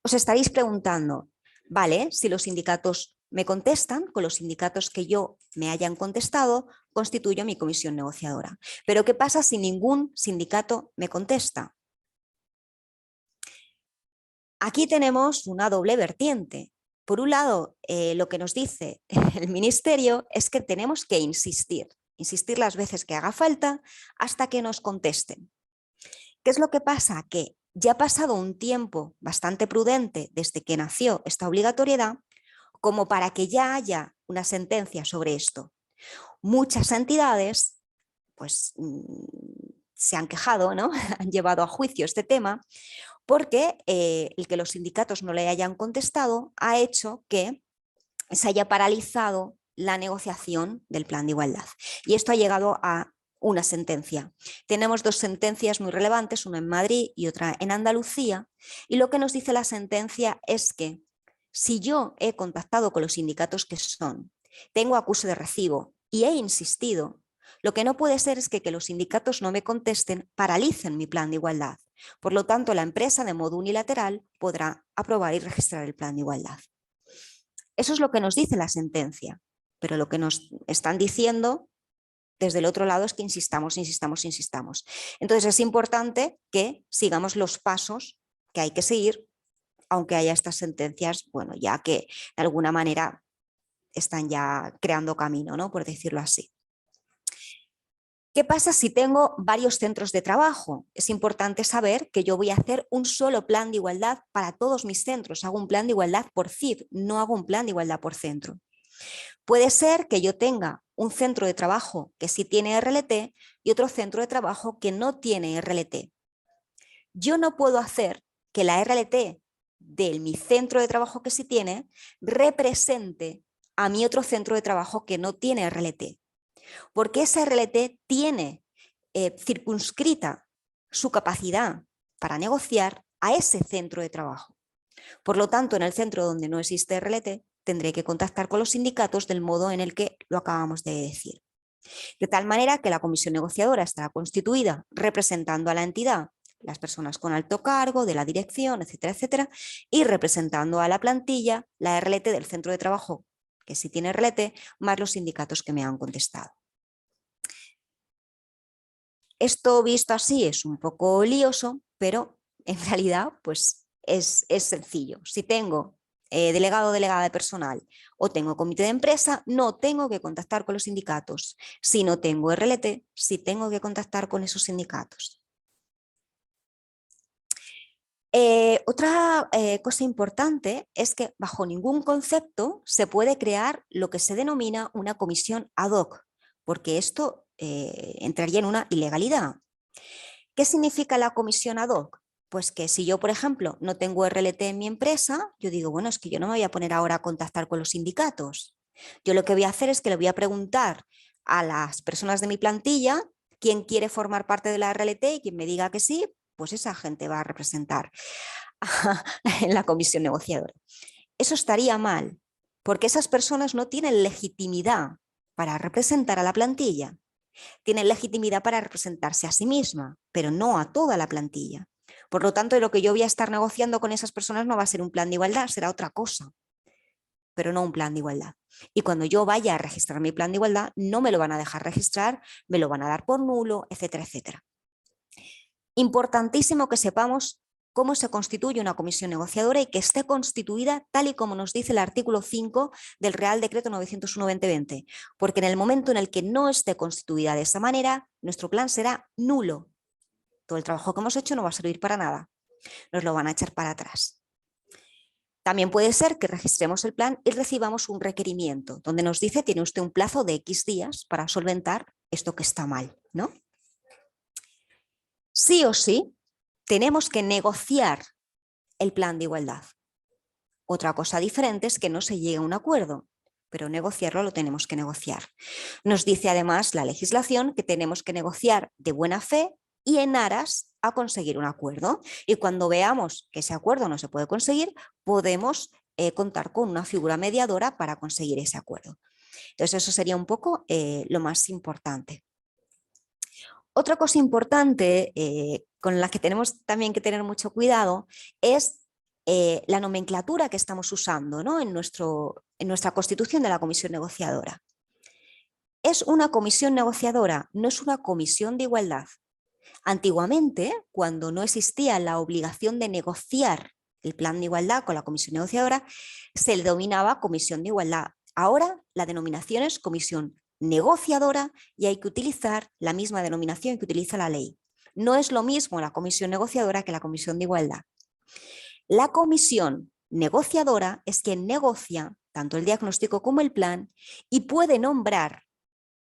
Os estaréis preguntando, vale, si los sindicatos me contestan, con los sindicatos que yo me hayan contestado, constituyo mi comisión negociadora. Pero ¿qué pasa si ningún sindicato me contesta? Aquí tenemos una doble vertiente. Por un lado, lo que nos dice el Ministerio es que tenemos que insistir las veces que haga falta hasta que nos contesten. ¿Qué es lo que pasa? Que ya ha pasado un tiempo bastante prudente desde que nació esta obligatoriedad, como para que ya haya una sentencia sobre esto. Muchas entidades pues, se han quejado, ¿no? Han llevado a juicio este tema porque el que los sindicatos no le hayan contestado ha hecho que se haya paralizado la negociación del plan de igualdad. Y esto ha llegado a una sentencia. Tenemos dos sentencias muy relevantes, una en Madrid y otra en Andalucía, y lo que nos dice la sentencia es que si yo he contactado con los sindicatos que son, tengo acuse de recibo y he insistido, lo que no puede ser es que los sindicatos no me contesten, paralicen mi plan de igualdad. Por lo tanto, la empresa de modo unilateral podrá aprobar y registrar el plan de igualdad. Eso es lo que nos dice la sentencia, pero lo que nos están diciendo desde el otro lado es que insistamos, insistamos, insistamos. Entonces es importante que sigamos los pasos que hay que seguir, aunque haya estas sentencias, bueno, ya que de alguna manera están ya creando camino, ¿no? Por decirlo así. ¿Qué pasa si tengo varios centros de trabajo? Es importante saber que yo voy a hacer un solo plan de igualdad para todos mis centros. Hago un plan de igualdad por CIF, no hago un plan de igualdad por centro. Puede ser que yo tenga un centro de trabajo que sí tiene RLT y otro centro de trabajo que no tiene RLT. Yo no puedo hacer que la RLT de mi centro de trabajo que sí tiene represente a mi otro centro de trabajo que no tiene RLT. Porque esa RLT tiene circunscrita su capacidad para negociar a ese centro de trabajo. Por lo tanto, en el centro donde no existe RLT, tendré que contactar con los sindicatos del modo en el que lo acabamos de decir. De tal manera que la comisión negociadora estará constituida representando a la entidad, las personas con alto cargo, de la dirección, etcétera, etcétera, y representando a la plantilla, la RLT del centro de trabajo, que sí tiene RLT, más los sindicatos que me han contestado. Esto visto así es un poco lioso, pero en realidad pues es sencillo. Si tengo delegado o delegada de personal o tengo comité de empresa, no tengo que contactar con los sindicatos. Si no tengo RLT, sí tengo que contactar con esos sindicatos. Otra cosa importante es que bajo ningún concepto se puede crear lo que se denomina una comisión ad hoc, porque esto entraría en una ilegalidad. ¿Qué significa la comisión ad hoc? Pues que si yo, por ejemplo, no tengo RLT en mi empresa, yo digo, bueno, es que yo no me voy a poner ahora a contactar con los sindicatos. Yo lo que voy a hacer es que le voy a preguntar a las personas de mi plantilla quién quiere formar parte de la RLT y quien me diga que sí, pues esa gente va a representar en la comisión negociadora. Eso estaría mal, porque esas personas no tienen legitimidad para representar a la plantilla. Tienen legitimidad para representarse a sí misma, pero no a toda la plantilla. Por lo tanto, lo que yo voy a estar negociando con esas personas no va a ser un plan de igualdad, será otra cosa, pero no un plan de igualdad. Y cuando yo vaya a registrar mi plan de igualdad, no me lo van a dejar registrar, me lo van a dar por nulo, etcétera, etcétera. Importantísimo que sepamos cómo se constituye una comisión negociadora y que esté constituida tal y como nos dice el artículo 5 del Real Decreto 901-2020, porque en el momento en el que no esté constituida de esa manera, nuestro plan será nulo. Todo el trabajo que hemos hecho no va a servir para nada, nos lo van a echar para atrás. También puede ser que registremos el plan y recibamos un requerimiento donde nos dice tiene usted un plazo de X días para solventar esto que está mal, ¿no? Sí o sí, tenemos que negociar el plan de igualdad. Otra cosa diferente es que no se llegue a un acuerdo, pero negociarlo lo tenemos que negociar. Nos dice además la legislación que tenemos que negociar de buena fe y en aras a conseguir un acuerdo. Y cuando veamos que ese acuerdo no se puede conseguir, podemos contar con una figura mediadora para conseguir ese acuerdo. Entonces eso sería un poco lo más importante. Otra cosa importante con la que tenemos también que tener mucho cuidado es la nomenclatura que estamos usando, ¿no? en nuestra constitución de la comisión negociadora. Es una comisión negociadora, no es una comisión de igualdad. Antiguamente, cuando no existía la obligación de negociar el plan de igualdad con la comisión negociadora, se le denominaba comisión de igualdad. Ahora la denominación es comisión negociadora y hay que utilizar la misma denominación que utiliza la ley. No es lo mismo la comisión negociadora que la comisión de igualdad. La comisión negociadora es quien negocia tanto el diagnóstico como el plan y puede nombrar,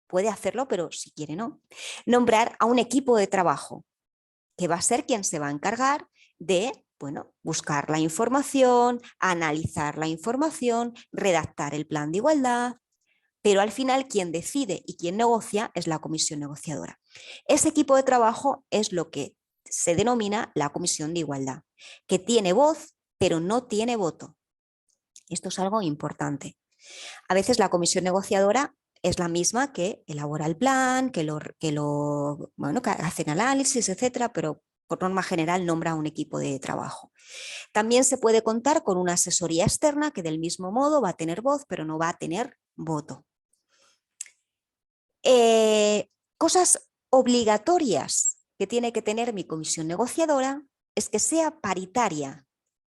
puede hacerlo, pero si quiere no, nombrar a un equipo de trabajo que va a ser quien se va a encargar de, bueno, buscar la información, analizar la información, redactar el plan de igualdad, pero al final quien decide y quien negocia es la comisión negociadora. Ese equipo de trabajo es lo que se denomina la comisión de igualdad, que tiene voz, pero no tiene voto. Esto es algo importante. A veces la comisión negociadora es la misma que elabora el plan, que hace análisis, etcétera, pero por norma general nombra un equipo de trabajo. También se puede contar con una asesoría externa que del mismo modo va a tener voz, pero no va a tener voto. Cosas obligatorias que tiene que tener mi comisión negociadora es que sea paritaria.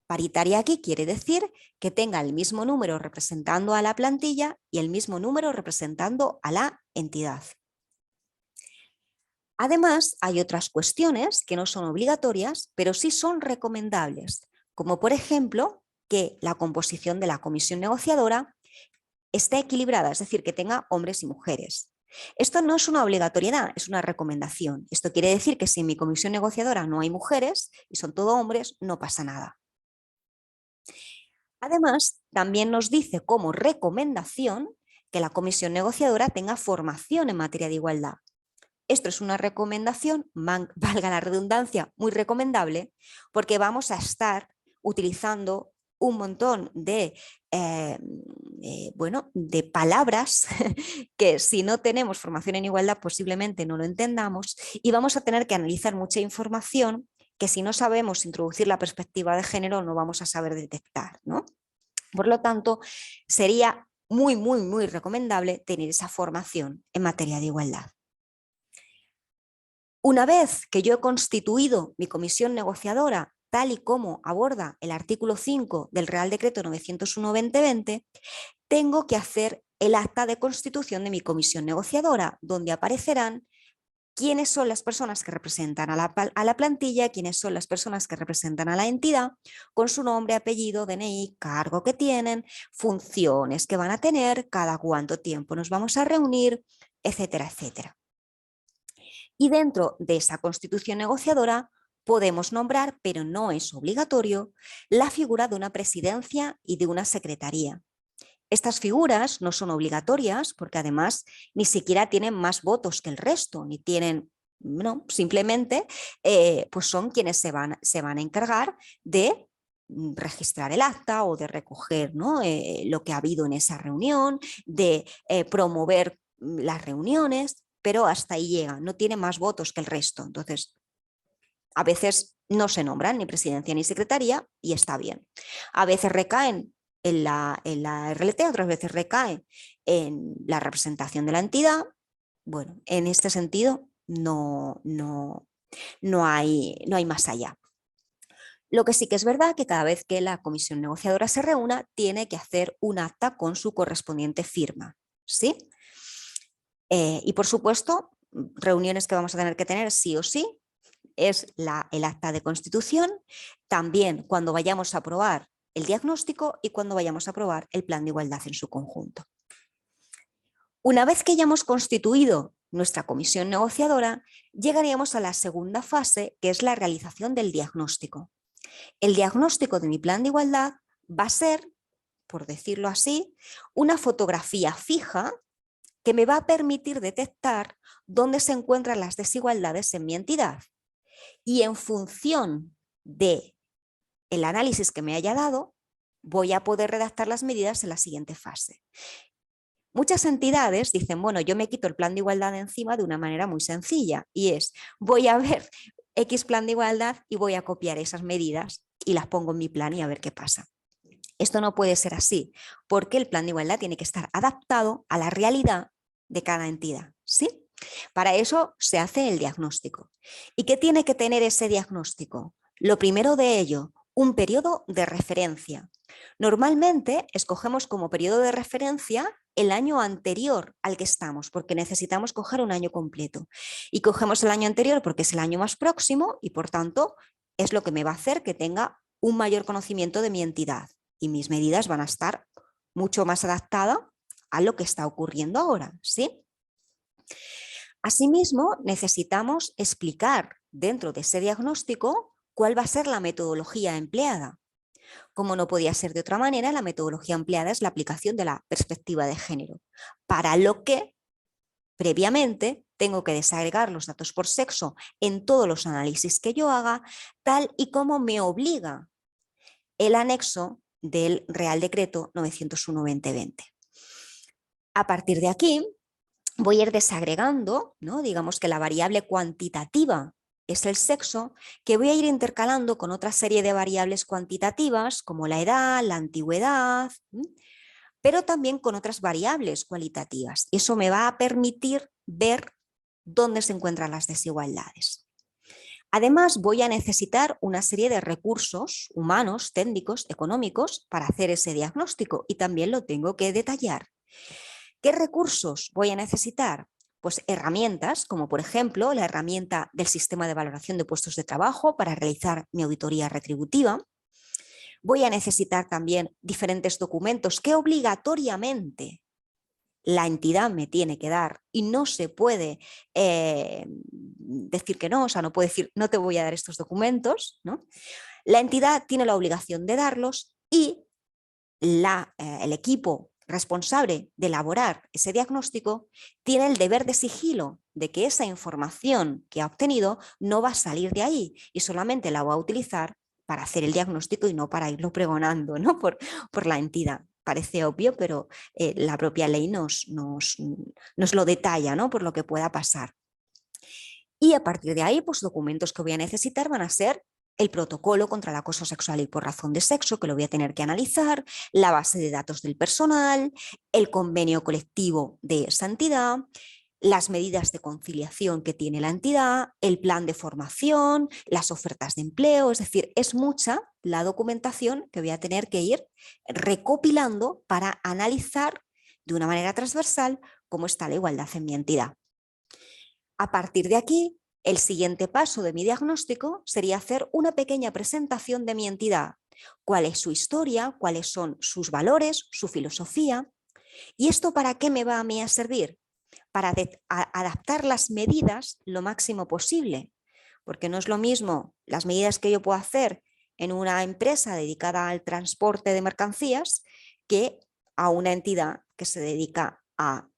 Paritaria aquí quiere decir que tenga el mismo número representando a la plantilla y el mismo número representando a la entidad. Además, hay otras cuestiones que no son obligatorias, pero sí son recomendables, como por ejemplo que la composición de la comisión negociadora esté equilibrada, es decir, que tenga hombres y mujeres. Esto no es una obligatoriedad, es una recomendación. Esto quiere decir que si en mi comisión negociadora no hay mujeres y son todo hombres, no pasa nada. Además, también nos dice como recomendación que la comisión negociadora tenga formación en materia de igualdad. Esto es una recomendación, valga la redundancia, muy recomendable, porque vamos a estar utilizando un montón de, de palabras que si no tenemos formación en igualdad posiblemente no lo entendamos y vamos a tener que analizar mucha información que si no sabemos introducir la perspectiva de género no vamos a saber detectar, ¿no? Por lo tanto, sería muy, muy, muy recomendable tener esa formación en materia de igualdad. Una vez que yo he constituido mi comisión negociadora, tal y como aborda el artículo 5 del Real Decreto 901-2020, tengo que hacer el acta de constitución de mi comisión negociadora, donde aparecerán quiénes son las personas que representan a la plantilla, quiénes son las personas que representan a la entidad, con su nombre, apellido, DNI, cargo que tienen, funciones que van a tener, cada cuánto tiempo nos vamos a reunir, etcétera, etcétera. Y dentro de esa constitución negociadora podemos nombrar, pero no es obligatorio, la figura de una presidencia y de una secretaría. Estas figuras no son obligatorias porque además ni siquiera tienen más votos que el resto, ni tienen, no, simplemente pues son quienes se van a encargar de registrar el acta o de recoger, ¿no? Lo que ha habido en esa reunión, de promover las reuniones, pero hasta ahí llega, no tiene más votos que el resto. Entonces, a veces no se nombran ni presidencia ni secretaría y está bien. A veces recaen en la RLT, otras veces recae en la representación de la entidad. Bueno, en este sentido no hay más allá. Lo que sí que es verdad que cada vez que la comisión negociadora se reúna tiene que hacer un acta con su correspondiente firma, ¿sí? Y por supuesto, reuniones que vamos a tener que tener sí o sí es el acta de constitución, también cuando vayamos a aprobar el diagnóstico y cuando vayamos a aprobar el plan de igualdad en su conjunto. Una vez que hayamos constituido nuestra comisión negociadora, llegaríamos a la segunda fase, que es la realización del diagnóstico. El diagnóstico de mi plan de igualdad va a ser, por decirlo así, una fotografía fija que me va a permitir detectar dónde se encuentran las desigualdades en mi entidad. Y en función del análisis que me haya dado, voy a poder redactar las medidas en la siguiente fase. Muchas entidades dicen, bueno, yo me quito el plan de igualdad de encima de una manera muy sencilla y es, voy a ver X plan de igualdad y voy a copiar esas medidas y las pongo en mi plan y a ver qué pasa. Esto no puede ser así, porque el plan de igualdad tiene que estar adaptado a la realidad de cada entidad, ¿sí? Para eso se hace el diagnóstico. ¿Y qué tiene que tener ese diagnóstico? Lo primero de ello, un periodo de referencia. Normalmente escogemos como periodo de referencia el año anterior al que estamos, porque necesitamos coger un año completo. Y cogemos el año anterior porque es el año más próximo y por tanto es lo que me va a hacer que tenga un mayor conocimiento de mi entidad y mis medidas van a estar mucho más adaptada a lo que está ocurriendo ahora, ¿sí? Asimismo, necesitamos explicar dentro de ese diagnóstico cuál va a ser la metodología empleada. Como no podía ser de otra manera, la metodología empleada es la aplicación de la perspectiva de género, para lo que previamente tengo que desagregar los datos por sexo en todos los análisis que yo haga, tal y como me obliga el anexo del Real Decreto 901-2020. A partir de aquí, voy a ir desagregando, ¿no? Digamos que la variable cuantitativa es el sexo, que voy a ir intercalando con otra serie de variables cuantitativas como la edad, la antigüedad, pero también con otras variables cualitativas. Eso me va a permitir ver dónde se encuentran las desigualdades. Además, voy a necesitar una serie de recursos humanos, técnicos, económicos para hacer ese diagnóstico y también lo tengo que detallar. ¿Qué recursos voy a necesitar? Pues herramientas, como por ejemplo la herramienta del sistema de valoración de puestos de trabajo para realizar mi auditoría retributiva. Voy a necesitar también diferentes documentos que obligatoriamente la entidad me tiene que dar y no se puede decir que no, o sea, no puede decir no te voy a dar estos documentos, ¿no? La entidad tiene la obligación de darlos y el equipo responsable de elaborar ese diagnóstico tiene el deber de sigilo de que esa información que ha obtenido no va a salir de ahí y solamente la va a utilizar para hacer el diagnóstico y no para irlo pregonando, ¿no? por la entidad. Parece obvio, pero la propia ley nos lo detalla, ¿no? Por lo que pueda pasar. Y a partir de ahí, pues documentos que voy a necesitar van a ser el protocolo contra el acoso sexual y por razón de sexo, que lo voy a tener que analizar, la base de datos del personal, el convenio colectivo de esa entidad, las medidas de conciliación que tiene la entidad, el plan de formación, las ofertas de empleo, es decir, es mucha la documentación que voy a tener que ir recopilando para analizar de una manera transversal cómo está la igualdad en mi entidad. A partir de aquí, el siguiente paso de mi diagnóstico sería hacer una pequeña presentación de mi entidad. ¿Cuál es su historia? ¿Cuáles son sus valores? ¿Su filosofía? ¿Y esto para qué me va a mí a servir? Para adaptar las medidas lo máximo posible. Porque no es lo mismo las medidas que yo puedo hacer en una empresa dedicada al transporte de mercancías que a una entidad que se dedica a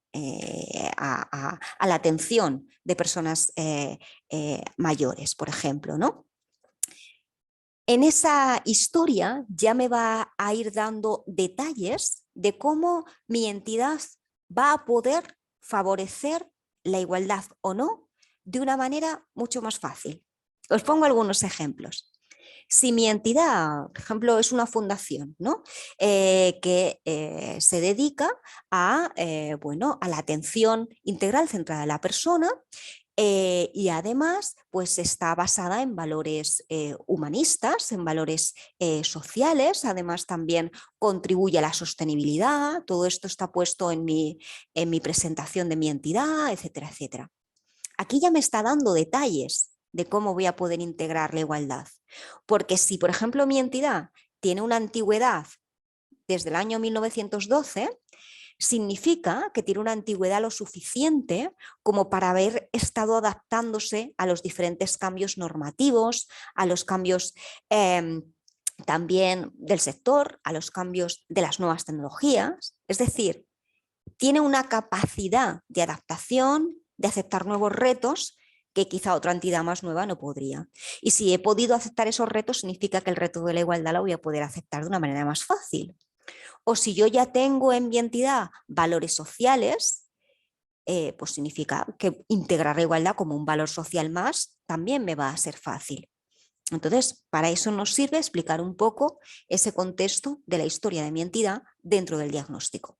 la atención de personas mayores, por ejemplo, ¿no? En esa historia ya me va a ir dando detalles de cómo mi entidad va a poder favorecer la igualdad o no de una manera mucho más fácil. Os pongo algunos ejemplos. Si mi entidad, por ejemplo, es una fundación, ¿no? Que se dedica a la atención integral centrada en la persona y además pues está basada en valores humanistas, en valores sociales, además también contribuye a la sostenibilidad, todo esto está puesto en mi presentación de mi entidad, etcétera, etcétera. Aquí ya me está dando detalles de cómo voy a poder integrar la igualdad. Porque si, por ejemplo, mi entidad tiene una antigüedad desde el año 1912, significa que tiene una antigüedad lo suficiente como para haber estado adaptándose a los diferentes cambios normativos, a los cambios también del sector, a los cambios de las nuevas tecnologías. Es decir, tiene una capacidad de adaptación, de aceptar nuevos retos que quizá otra entidad más nueva no podría. Y si he podido aceptar esos retos, significa que el reto de la igualdad lo voy a poder aceptar de una manera más fácil. O si yo ya tengo en mi entidad valores sociales, pues significa que integrar la igualdad como un valor social más también me va a ser fácil. Entonces, para eso nos sirve explicar un poco ese contexto de la historia de mi entidad dentro del diagnóstico.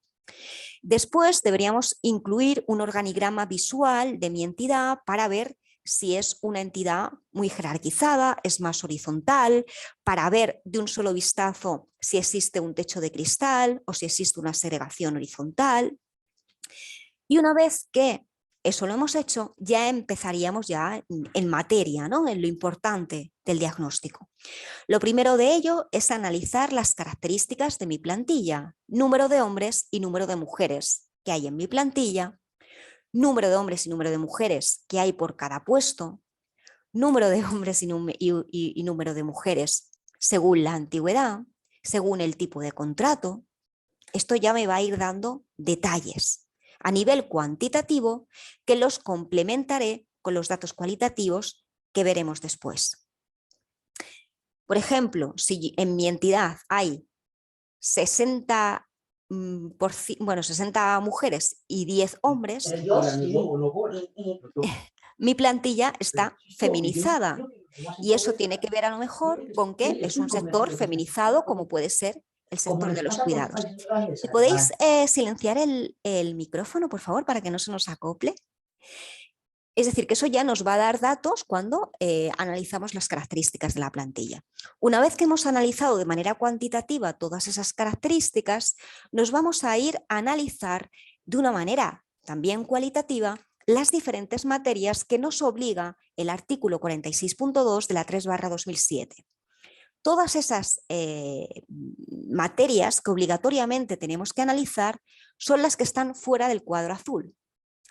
Después deberíamos incluir un organigrama visual de mi entidad para ver si es una entidad muy jerarquizada, es más horizontal, para ver de un solo vistazo si existe un techo de cristal o si existe una segregación horizontal. Y una vez que eso lo hemos hecho, ya empezaríamos ya en materia, ¿no? En lo importante del diagnóstico. Lo primero de ello es analizar las características de mi plantilla, número de hombres y número de mujeres que hay en mi plantilla, número de hombres y número de mujeres que hay por cada puesto, número de hombres y número de mujeres según la antigüedad, según el tipo de contrato. Esto ya me va a ir dando detalles a nivel cuantitativo que los complementaré con los datos cualitativos que veremos después. Por ejemplo, si en mi entidad hay 60 mujeres y 10 hombres, mi plantilla está feminizada y eso tiene que ver a lo mejor con que es un sector feminizado como puede ser el sector de los cuidados. ¿Me podéis silenciar el micrófono, por favor, para que no se nos acople? Es decir, que eso ya nos va a dar datos cuando analizamos las características de la plantilla. Una vez que hemos analizado de manera cuantitativa todas esas características, nos vamos a ir a analizar de una manera también cualitativa las diferentes materias que nos obliga el artículo 46.2 de la 3/2007. Todas esas materias que obligatoriamente tenemos que analizar son las que están fuera del cuadro azul.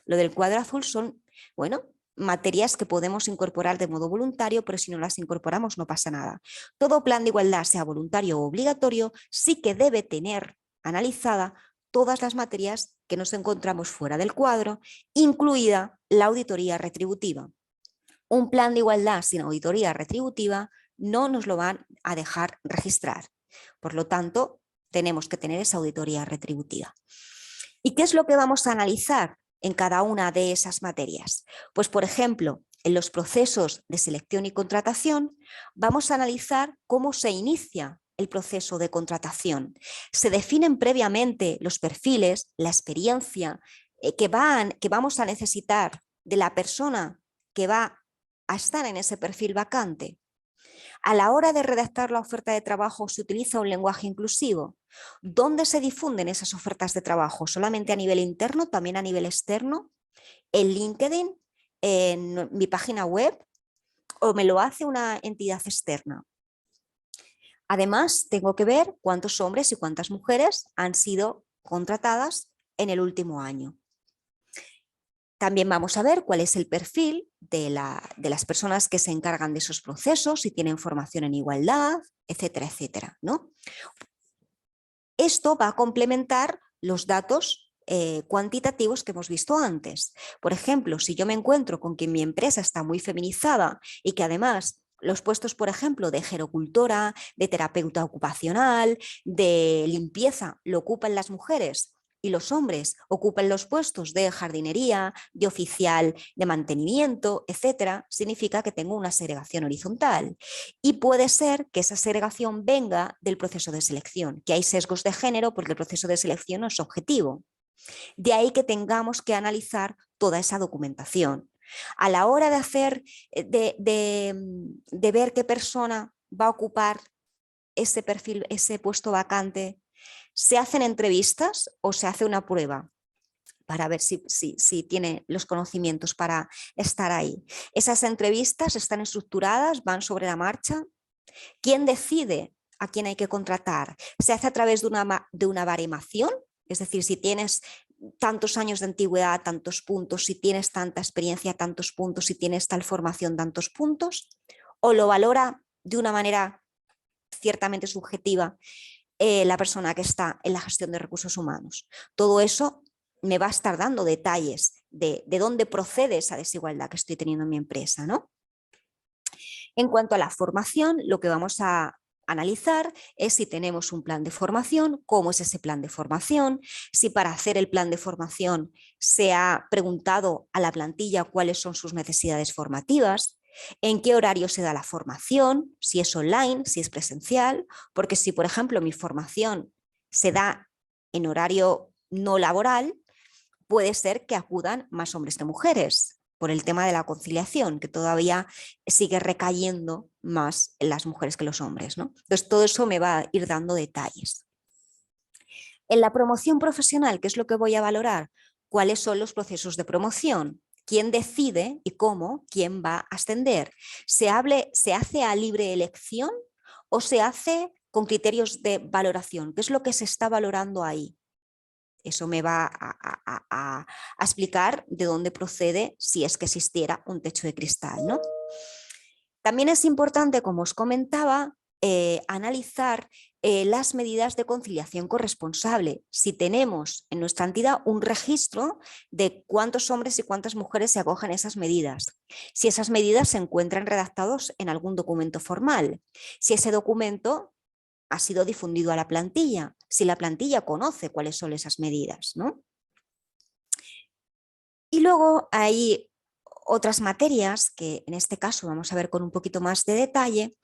Lo del cuadro azul son, bueno, materias que podemos incorporar de modo voluntario, pero si no las incorporamos no pasa nada. Todo plan de igualdad, sea voluntario o obligatorio, sí que debe tener analizada todas las materias que nos encontramos fuera del cuadro, incluida la auditoría retributiva. Un plan de igualdad sin auditoría retributiva no nos lo van a dejar registrar. Por lo tanto, tenemos que tener esa auditoría retributiva. ¿Y qué es lo que vamos a analizar en cada una de esas materias? Pues, por ejemplo, en los procesos de selección y contratación vamos a analizar cómo se inicia el proceso de contratación. Se definen previamente los perfiles, la experiencia que vamos a necesitar de la persona que va a estar en ese perfil vacante. A la hora de redactar la oferta de trabajo se utiliza un lenguaje inclusivo. ¿Dónde se difunden esas ofertas de trabajo? ¿Solamente a nivel interno, también a nivel externo? ¿En LinkedIn? ¿En mi página web? ¿O me lo hace una entidad externa? Además, tengo que ver cuántos hombres y cuántas mujeres han sido contratadas en el último año. También vamos a ver cuál es el perfil de las personas que se encargan de esos procesos, si tienen formación en igualdad, etcétera, etcétera, ¿no? Esto va a complementar los datos cuantitativos que hemos visto antes. Por ejemplo, si yo me encuentro con que mi empresa está muy feminizada y que además los puestos, por ejemplo, de gerocultora, de terapeuta ocupacional, de limpieza, lo ocupan las mujeres, y los hombres ocupan los puestos de jardinería, de oficial de mantenimiento, etcétera, significa que tengo una segregación horizontal. Y puede ser que esa segregación venga del proceso de selección, que hay sesgos de género porque el proceso de selección no es objetivo. De ahí que tengamos que analizar toda esa documentación. A la hora de hacer, de ver qué persona va a ocupar ese perfil, ese puesto vacante, ¿se hacen entrevistas o se hace una prueba para ver si tiene los conocimientos para estar ahí? ¿Esas entrevistas están estructuradas, van sobre la marcha? ¿Quién decide a quién hay que contratar? ¿Se hace a través de una baremación? Es decir, si tienes tantos años de antigüedad, tantos puntos, si tienes tanta experiencia, tantos puntos, si tienes tal formación, tantos puntos, o lo valora de una manera ciertamente subjetiva la persona que está en la gestión de recursos humanos. Todo eso me va a estar dando detalles de dónde procede esa desigualdad que estoy teniendo en mi empresa, ¿no? En cuanto a la formación, lo que vamos a analizar es si tenemos un plan de formación, cómo es ese plan de formación, si para hacer el plan de formación se ha preguntado a la plantilla cuáles son sus necesidades formativas, en qué horario se da la formación, si es online, si es presencial, porque si, por ejemplo, mi formación se da en horario no laboral, puede ser que acudan más hombres que mujeres por el tema de la conciliación, que todavía sigue recayendo más en las mujeres que los hombres, ¿no? Entonces, todo eso me va a ir dando detalles. En la promoción profesional, ¿qué es lo que voy a valorar? ¿Cuáles son los procesos de promoción? quién decide y cómo, quién va a ascender. ¿Se hace a libre elección o se hace con criterios de valoración? ¿Qué es lo que se está valorando ahí? Eso me va a explicar de dónde procede si es que existiera un techo de cristal, ¿no? También es importante, como os comentaba, analizar las medidas de conciliación corresponsable. Si tenemos en nuestra entidad un registro de cuántos hombres y cuántas mujeres se acogen a esas medidas, si esas medidas se encuentran redactados en algún documento formal, si ese documento ha sido difundido a la plantilla, si la plantilla conoce cuáles son esas medidas, ¿no? Y luego hay otras materias que en este caso vamos a ver con un poquito más de detalle,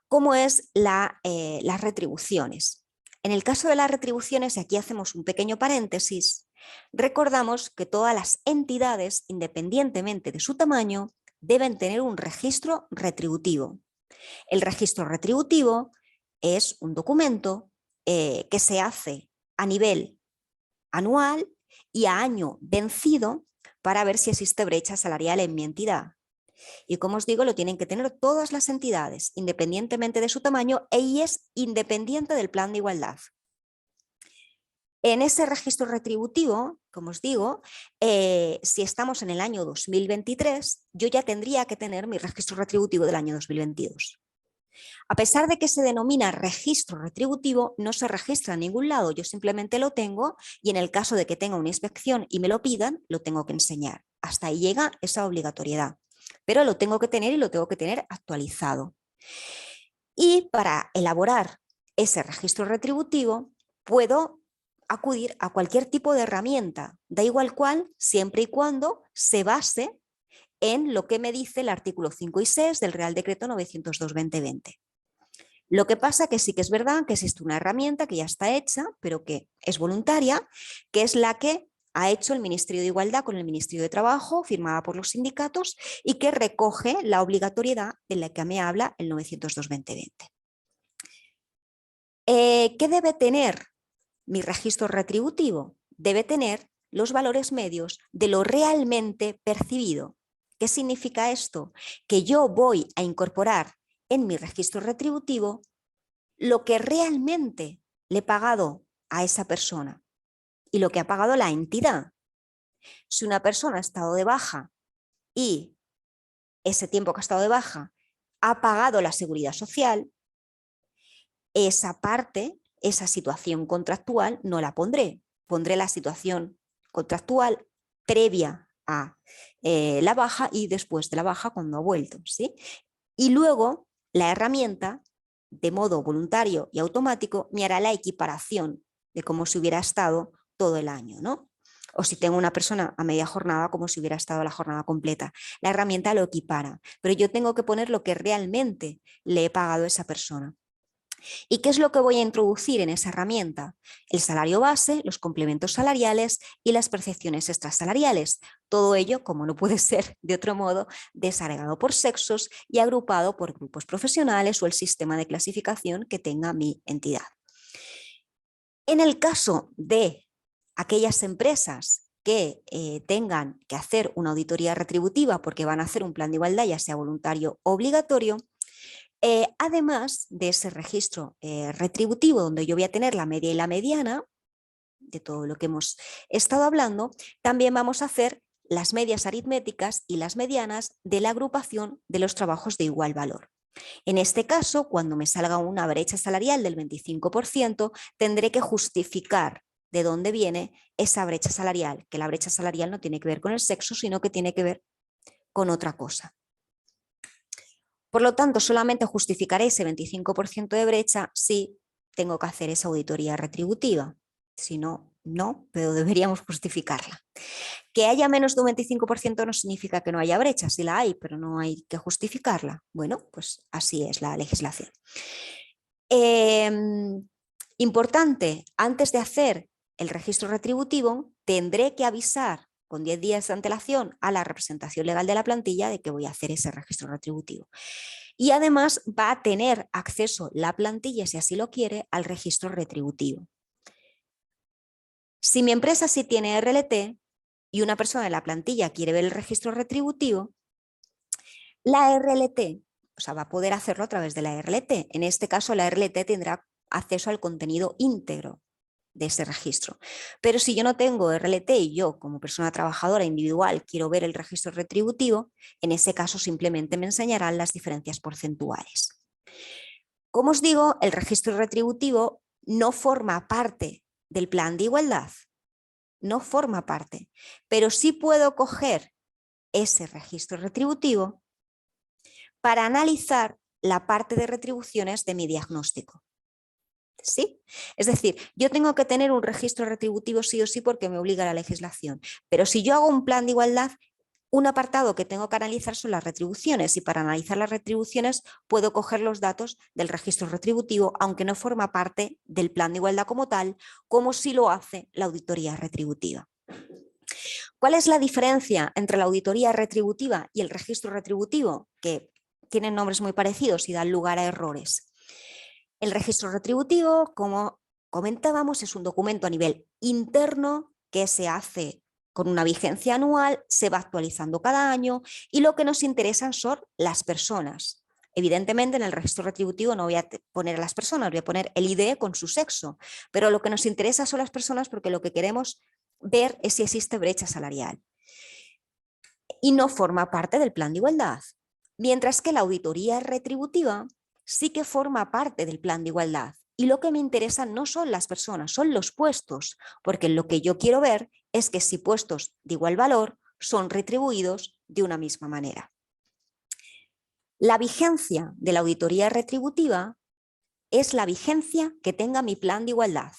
como es las retribuciones. En el caso de las retribuciones, y aquí hacemos un pequeño paréntesis, recordamos que todas las entidades, independientemente de su tamaño, deben tener un registro retributivo. El registro retributivo es un documento que se hace a nivel anual y a año vencido para ver si existe brecha salarial en mi entidad. Y como os digo, lo tienen que tener todas las entidades, independientemente de su tamaño, y es independiente del plan de igualdad. En ese registro retributivo, como os digo, si estamos en el año 2023, yo ya tendría que tener mi registro retributivo del año 2022. A pesar de que se denomina registro retributivo, no se registra en ningún lado, yo simplemente lo tengo y en el caso de que tenga una inspección y me lo pidan, lo tengo que enseñar. Hasta ahí llega esa obligatoriedad, pero lo tengo que tener y lo tengo que tener actualizado. Y para elaborar ese registro retributivo puedo acudir a cualquier tipo de herramienta, da igual cuál, siempre y cuando se base en lo que me dice el artículo 5 y 6 del Real Decreto 902/2020. Lo que pasa que sí que es verdad que existe una herramienta que ya está hecha, pero que es voluntaria, que es la que ha hecho el Ministerio de Igualdad con el Ministerio de Trabajo, firmada por los sindicatos, y que recoge la obligatoriedad de la que me habla el 902/2020. ¿Qué debe tener mi registro retributivo? Debe tener los valores medios de lo realmente percibido. ¿Qué significa esto? Que yo voy a incorporar en mi registro retributivo lo que realmente le he pagado a esa persona y lo que ha pagado la entidad. Si una persona ha estado de baja y ese tiempo que ha estado de baja ha pagado la seguridad social, esa parte, esa situación contractual no la pondré. Pondré la situación contractual previa a la baja y después de la baja cuando ha vuelto, ¿sí? Y luego la herramienta, de modo voluntario y automático, me hará la equiparación de como si hubiera estado todo el año, ¿no? O si tengo una persona a media jornada, como si hubiera estado la jornada completa. La herramienta lo equipara, pero yo tengo que poner lo que realmente le he pagado a esa persona. ¿Y qué es lo que voy a introducir en esa herramienta? El salario base, los complementos salariales y las percepciones extrasalariales. Todo ello, como no puede ser de otro modo, desagregado por sexos y agrupado por grupos profesionales o el sistema de clasificación que tenga mi entidad. En el caso de aquellas empresas que tengan que hacer una auditoría retributiva porque van a hacer un plan de igualdad, ya sea voluntario o obligatorio, además de ese registro retributivo donde yo voy a tener la media y la mediana de todo lo que hemos estado hablando, también vamos a hacer las medias aritméticas y las medianas de la agrupación de los trabajos de igual valor. En este caso, cuando me salga una brecha salarial del 25%, tendré que justificar de dónde viene esa brecha salarial, que la brecha salarial no tiene que ver con el sexo, sino que tiene que ver con otra cosa. Por lo tanto, solamente justificaré ese 25% de brecha si tengo que hacer esa auditoría retributiva. Si no, no, pero deberíamos justificarla. Que haya menos de un 25% no significa que no haya brecha, sí la hay, pero no hay que justificarla. Bueno, pues así es la legislación. Importante, antes de hacer el registro retributivo, tendré que avisar con 10 días de antelación a la representación legal de la plantilla de que voy a hacer ese registro retributivo. Y además va a tener acceso la plantilla, si así lo quiere, al registro retributivo. Si mi empresa sí tiene RLT, y una persona de la plantilla quiere ver el registro retributivo, la RLT, o sea, va a poder hacerlo a través de la RLT. En este caso, la RLT tendrá acceso al contenido íntegro de ese registro. Pero si yo no tengo RLT y yo, como persona trabajadora individual, quiero ver el registro retributivo, en ese caso simplemente me enseñarán las diferencias porcentuales. Como os digo, el registro retributivo no forma parte del plan de igualdad, no forma parte, pero sí puedo coger ese registro retributivo para analizar la parte de retribuciones de mi diagnóstico. ¿Sí? Es decir, yo tengo que tener un registro retributivo sí o sí porque me obliga la legislación, pero si yo hago un plan de igualdad, un apartado que tengo que analizar son las retribuciones y para analizar las retribuciones puedo coger los datos del registro retributivo, aunque no forma parte del plan de igualdad como tal, como sí lo hace la auditoría retributiva. ¿Cuál es la diferencia entre la auditoría retributiva y el registro retributivo? Que tienen nombres muy parecidos y dan lugar a errores. El registro retributivo, como comentábamos, es un documento a nivel interno que se hace con una vigencia anual, se va actualizando cada año y lo que nos interesan son las personas. Evidentemente en el registro retributivo no voy a poner a las personas, voy a poner el IDE con su sexo, pero lo que nos interesa son las personas porque lo que queremos ver es si existe brecha salarial. Y no forma parte del plan de igualdad. Mientras que la auditoría retributiva sí que forma parte del plan de igualdad. Y lo que me interesa no son las personas, son los puestos, porque lo que yo quiero ver es que si puestos de igual valor son retribuidos de una misma manera. La vigencia de la auditoría retributiva es la vigencia que tenga mi plan de igualdad.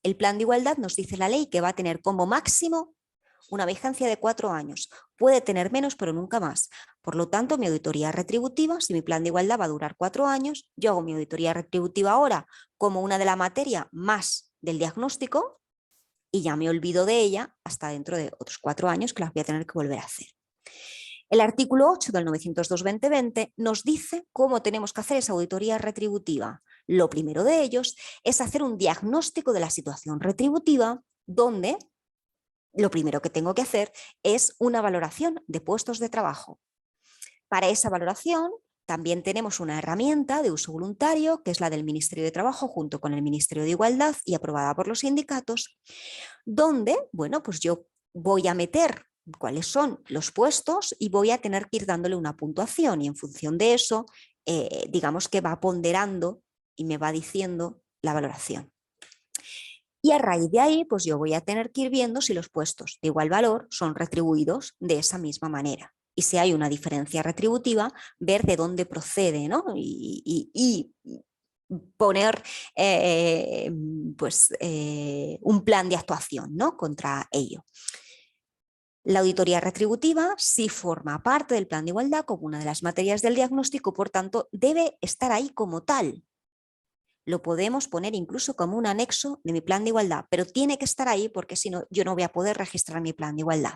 El plan de igualdad nos dice la ley que va a tener como máximo una vigencia de 4 años. Puede tener menos, pero nunca más. Por lo tanto, mi auditoría retributiva, si mi plan de igualdad va a durar 4 años, yo hago mi auditoría retributiva ahora como una de la materia más del diagnóstico y ya me olvido de ella hasta dentro de otros 4 años que las voy a tener que volver a hacer. El artículo 8 del 902-2020 nos dice cómo tenemos que hacer esa auditoría retributiva. Lo primero de ellos es hacer un diagnóstico de la situación retributiva donde lo primero que tengo que hacer es una valoración de puestos de trabajo. Para esa valoración también tenemos una herramienta de uso voluntario que es la del Ministerio de Trabajo junto con el Ministerio de Igualdad y aprobada por los sindicatos, donde, bueno, pues yo voy a meter cuáles son los puestos y voy a tener que ir dándole una puntuación y en función de eso, digamos que va ponderando y me va diciendo la valoración. Y a raíz de ahí, pues yo voy a tener que ir viendo si los puestos de igual valor son retribuidos de esa misma manera. Y si hay una diferencia retributiva, ver de dónde procede, ¿no? Y poner un plan de actuación, ¿no? Contra ello. La auditoría retributiva sí forma parte del plan de igualdad como una de las materias del diagnóstico, por tanto, debe estar ahí como tal. Lo podemos poner incluso como un anexo de mi plan de igualdad, pero tiene que estar ahí porque si no, yo no voy a poder registrar mi plan de igualdad.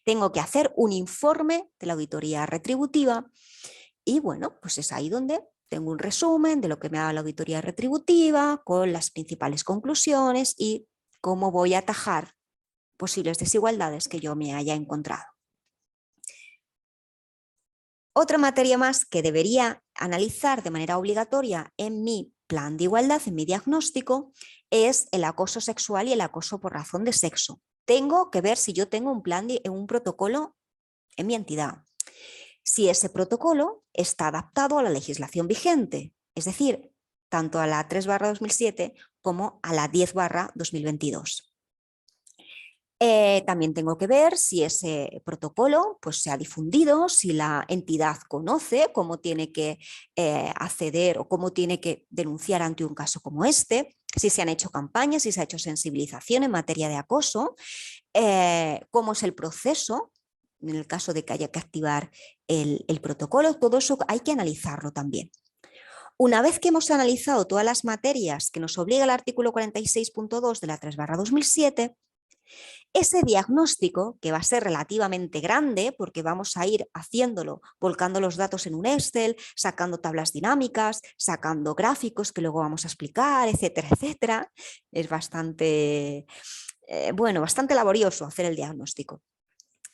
Tengo que hacer un informe de la auditoría retributiva y bueno, pues es ahí donde tengo un resumen de lo que me ha dado la auditoría retributiva con las principales conclusiones y cómo voy a atajar posibles desigualdades que yo me haya encontrado. Otra materia más que debería analizar de manera obligatoria en mi plan de igualdad, en mi diagnóstico, es el acoso sexual y el acoso por razón de sexo. Tengo que ver si yo tengo un protocolo en mi entidad. Si ese protocolo está adaptado a la legislación vigente, es decir, tanto a la 3/2007 como a la 10/2022. También tengo que ver si ese protocolo pues, se ha difundido, si la entidad conoce cómo tiene que acceder o cómo tiene que denunciar ante un caso como este, si se han hecho campañas, si se ha hecho sensibilización en materia de acoso, cómo es el proceso en el caso de que haya que activar el protocolo. Todo eso hay que analizarlo también. Una vez que hemos analizado todas las materias que nos obliga el artículo 46.2 de la 3/2007, Ese diagnóstico, que va a ser relativamente grande, porque vamos a ir haciéndolo, volcando los datos en un Excel, sacando tablas dinámicas, sacando gráficos que luego vamos a explicar, etcétera, etcétera. Es bastante, bueno, bastante laborioso hacer el diagnóstico.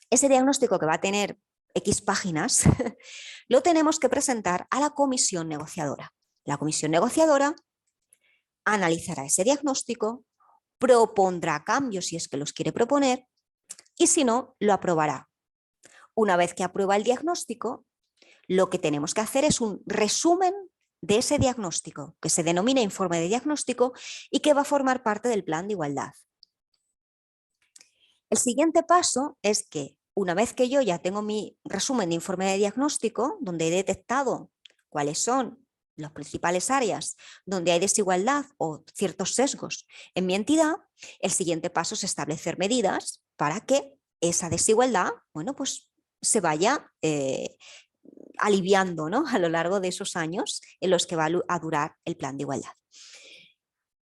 Ese diagnóstico que va a tener X páginas, lo tenemos que presentar a la comisión negociadora. La comisión negociadora analizará ese diagnóstico, propondrá cambios si es que los quiere proponer y si no, lo aprobará. Una vez que aprueba el diagnóstico, lo que tenemos que hacer es un resumen de ese diagnóstico, que se denomina informe de diagnóstico y que va a formar parte del plan de igualdad. El siguiente paso es que una vez que yo ya tengo mi resumen de informe de diagnóstico, donde he detectado cuáles son las principales áreas donde hay desigualdad o ciertos sesgos en mi entidad, el siguiente paso es establecer medidas para que esa desigualdad, bueno, pues se vaya aliviando, ¿no?, a lo largo de esos años en los que va a durar el plan de igualdad.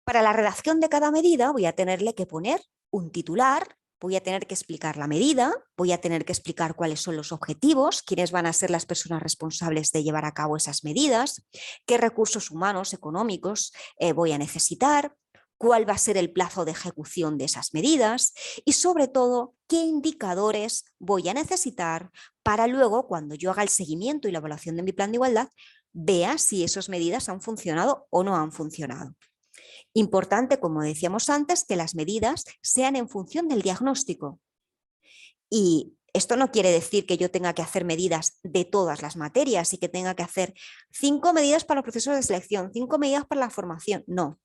Para la redacción de cada medida voy a tenerle que poner un titular, voy a tener que explicar la medida, voy a tener que explicar cuáles son los objetivos, quiénes van a ser las personas responsables de llevar a cabo esas medidas, qué recursos humanos, económicos voy a necesitar, cuál va a ser el plazo de ejecución de esas medidas y sobre todo qué indicadores voy a necesitar para luego, cuando yo haga el seguimiento y la evaluación de mi plan de igualdad, vea si esas medidas han funcionado o no han funcionado. Importante, como decíamos antes, que las medidas sean en función del diagnóstico. Y esto no quiere decir que yo tenga que hacer medidas de todas las materias y que tenga que hacer 5 medidas para los procesos de selección, 5 medidas para la formación. No.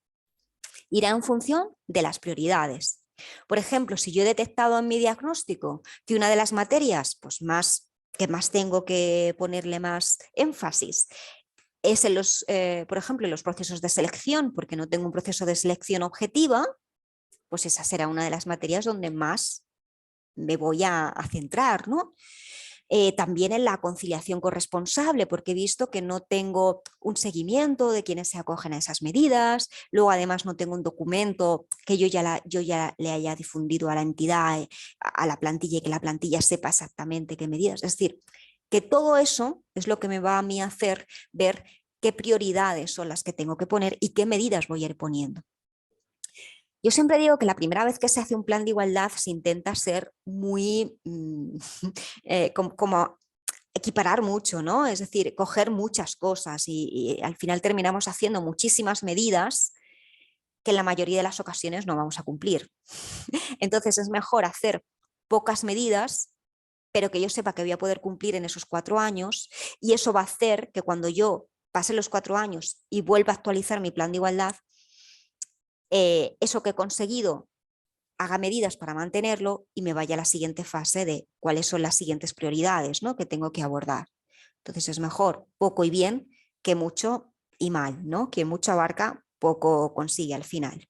Irá en función de las prioridades. Por ejemplo, si yo he detectado en mi diagnóstico que una de las materias pues que más tengo que ponerle más énfasis es por ejemplo, en los procesos de selección, porque no tengo un proceso de selección objetiva, pues esa será una de las materias donde más me voy a centrar, ¿no? También en la conciliación corresponsable, porque he visto que no tengo un seguimiento de quienes se acogen a esas medidas, luego además no tengo un documento que yo ya le haya difundido a la entidad, a la plantilla, y que la plantilla sepa exactamente qué medidas. Es decir, que todo eso es lo que me va a mí hacer ver qué prioridades son las que tengo que poner y qué medidas voy a ir poniendo. Yo siempre digo que la primera vez que se hace un plan de igualdad se intenta ser muy como equiparar mucho, ¿no? Es decir, coger muchas cosas y al final terminamos haciendo muchísimas medidas que en la mayoría de las ocasiones no vamos a cumplir. Entonces es mejor hacer pocas medidas, pero que yo sepa que voy a poder cumplir en esos 4 años y eso va a hacer que cuando yo pase los 4 años y vuelva a actualizar mi plan de igualdad, eso que he conseguido haga medidas para mantenerlo y me vaya a la siguiente fase de cuáles son las siguientes prioridades, ¿no?, que tengo que abordar. Entonces es mejor poco y bien que mucho y mal, ¿no? Que mucho abarca, poco consigue al final.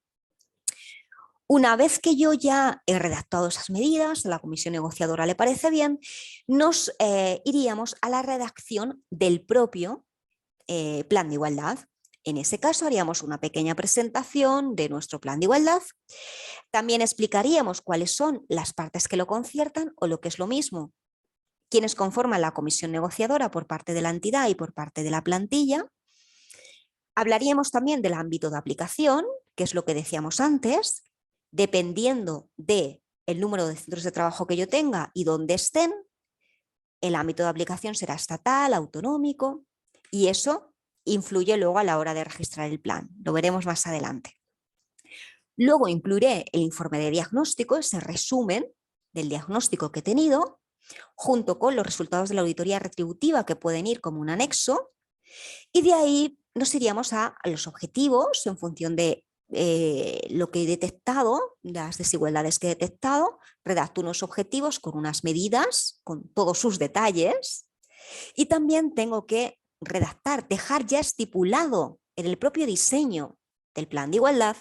Una vez que yo ya he redactado esas medidas, a la comisión negociadora le parece bien, nos iríamos a la redacción del propio plan de igualdad. En ese caso haríamos una pequeña presentación de nuestro plan de igualdad. También explicaríamos cuáles son las partes que lo conciertan o lo que es lo mismo, quienes conforman la comisión negociadora por parte de la entidad y por parte de la plantilla. Hablaríamos también del ámbito de aplicación, que es lo que decíamos antes. Dependiendo del número de centros de trabajo que yo tenga y dónde estén, el ámbito de aplicación será estatal, autonómico, y eso influye luego a la hora de registrar el plan. Lo veremos más adelante. Luego incluiré el informe de diagnóstico, ese resumen del diagnóstico que he tenido, junto con los resultados de la auditoría retributiva que pueden ir como un anexo, y de ahí nos iríamos a los objetivos en función de lo que he detectado, las desigualdades que he detectado, redacto unos objetivos con unas medidas, con todos sus detalles, y también tengo que redactar, dejar ya estipulado en el propio diseño del plan de igualdad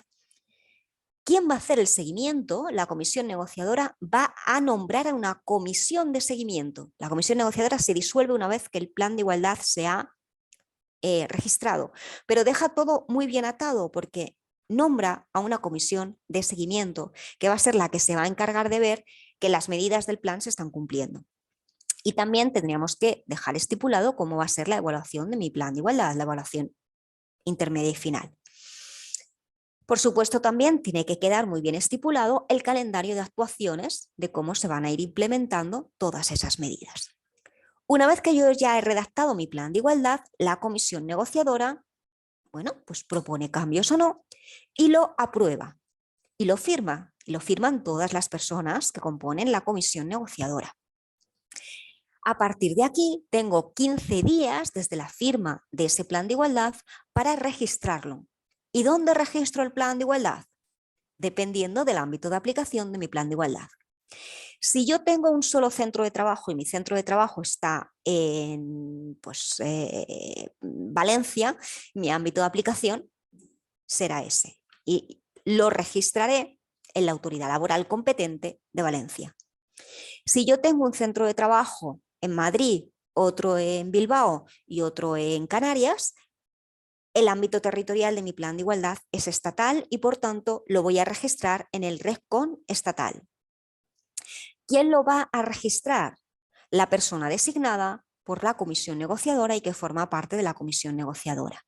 quién va a hacer el seguimiento. La comisión negociadora va a nombrar a una comisión de seguimiento. La comisión negociadora se disuelve una vez que el plan de igualdad se ha registrado, pero deja todo muy bien atado porque nombra a una comisión de seguimiento que va a ser la que se va a encargar de ver que las medidas del plan se están cumpliendo. Y también tendríamos que dejar estipulado cómo va a ser la evaluación de mi plan de igualdad, la evaluación intermedia y final. Por supuesto, también tiene que quedar muy bien estipulado el calendario de actuaciones de cómo se van a ir implementando todas esas medidas. Una vez que yo ya he redactado mi plan de igualdad, la comisión negociadora, bueno, pues propone cambios o no y lo aprueba y lo firma. Y lo firman todas las personas que componen la comisión negociadora. A partir de aquí, tengo 15 días desde la firma de ese plan de igualdad para registrarlo. ¿Y dónde registro el plan de igualdad? Dependiendo del ámbito de aplicación de mi plan de igualdad. Si yo tengo un solo centro de trabajo y mi centro de trabajo está en Valencia, mi ámbito de aplicación será ese. Y lo registraré en la autoridad laboral competente de Valencia. Si yo tengo un centro de trabajo en Madrid, otro en Bilbao y otro en Canarias, el ámbito territorial de mi plan de igualdad es estatal y por tanto lo voy a registrar en el RESCON estatal. ¿Quién lo va a registrar? La persona designada por la comisión negociadora y que forma parte de la comisión negociadora.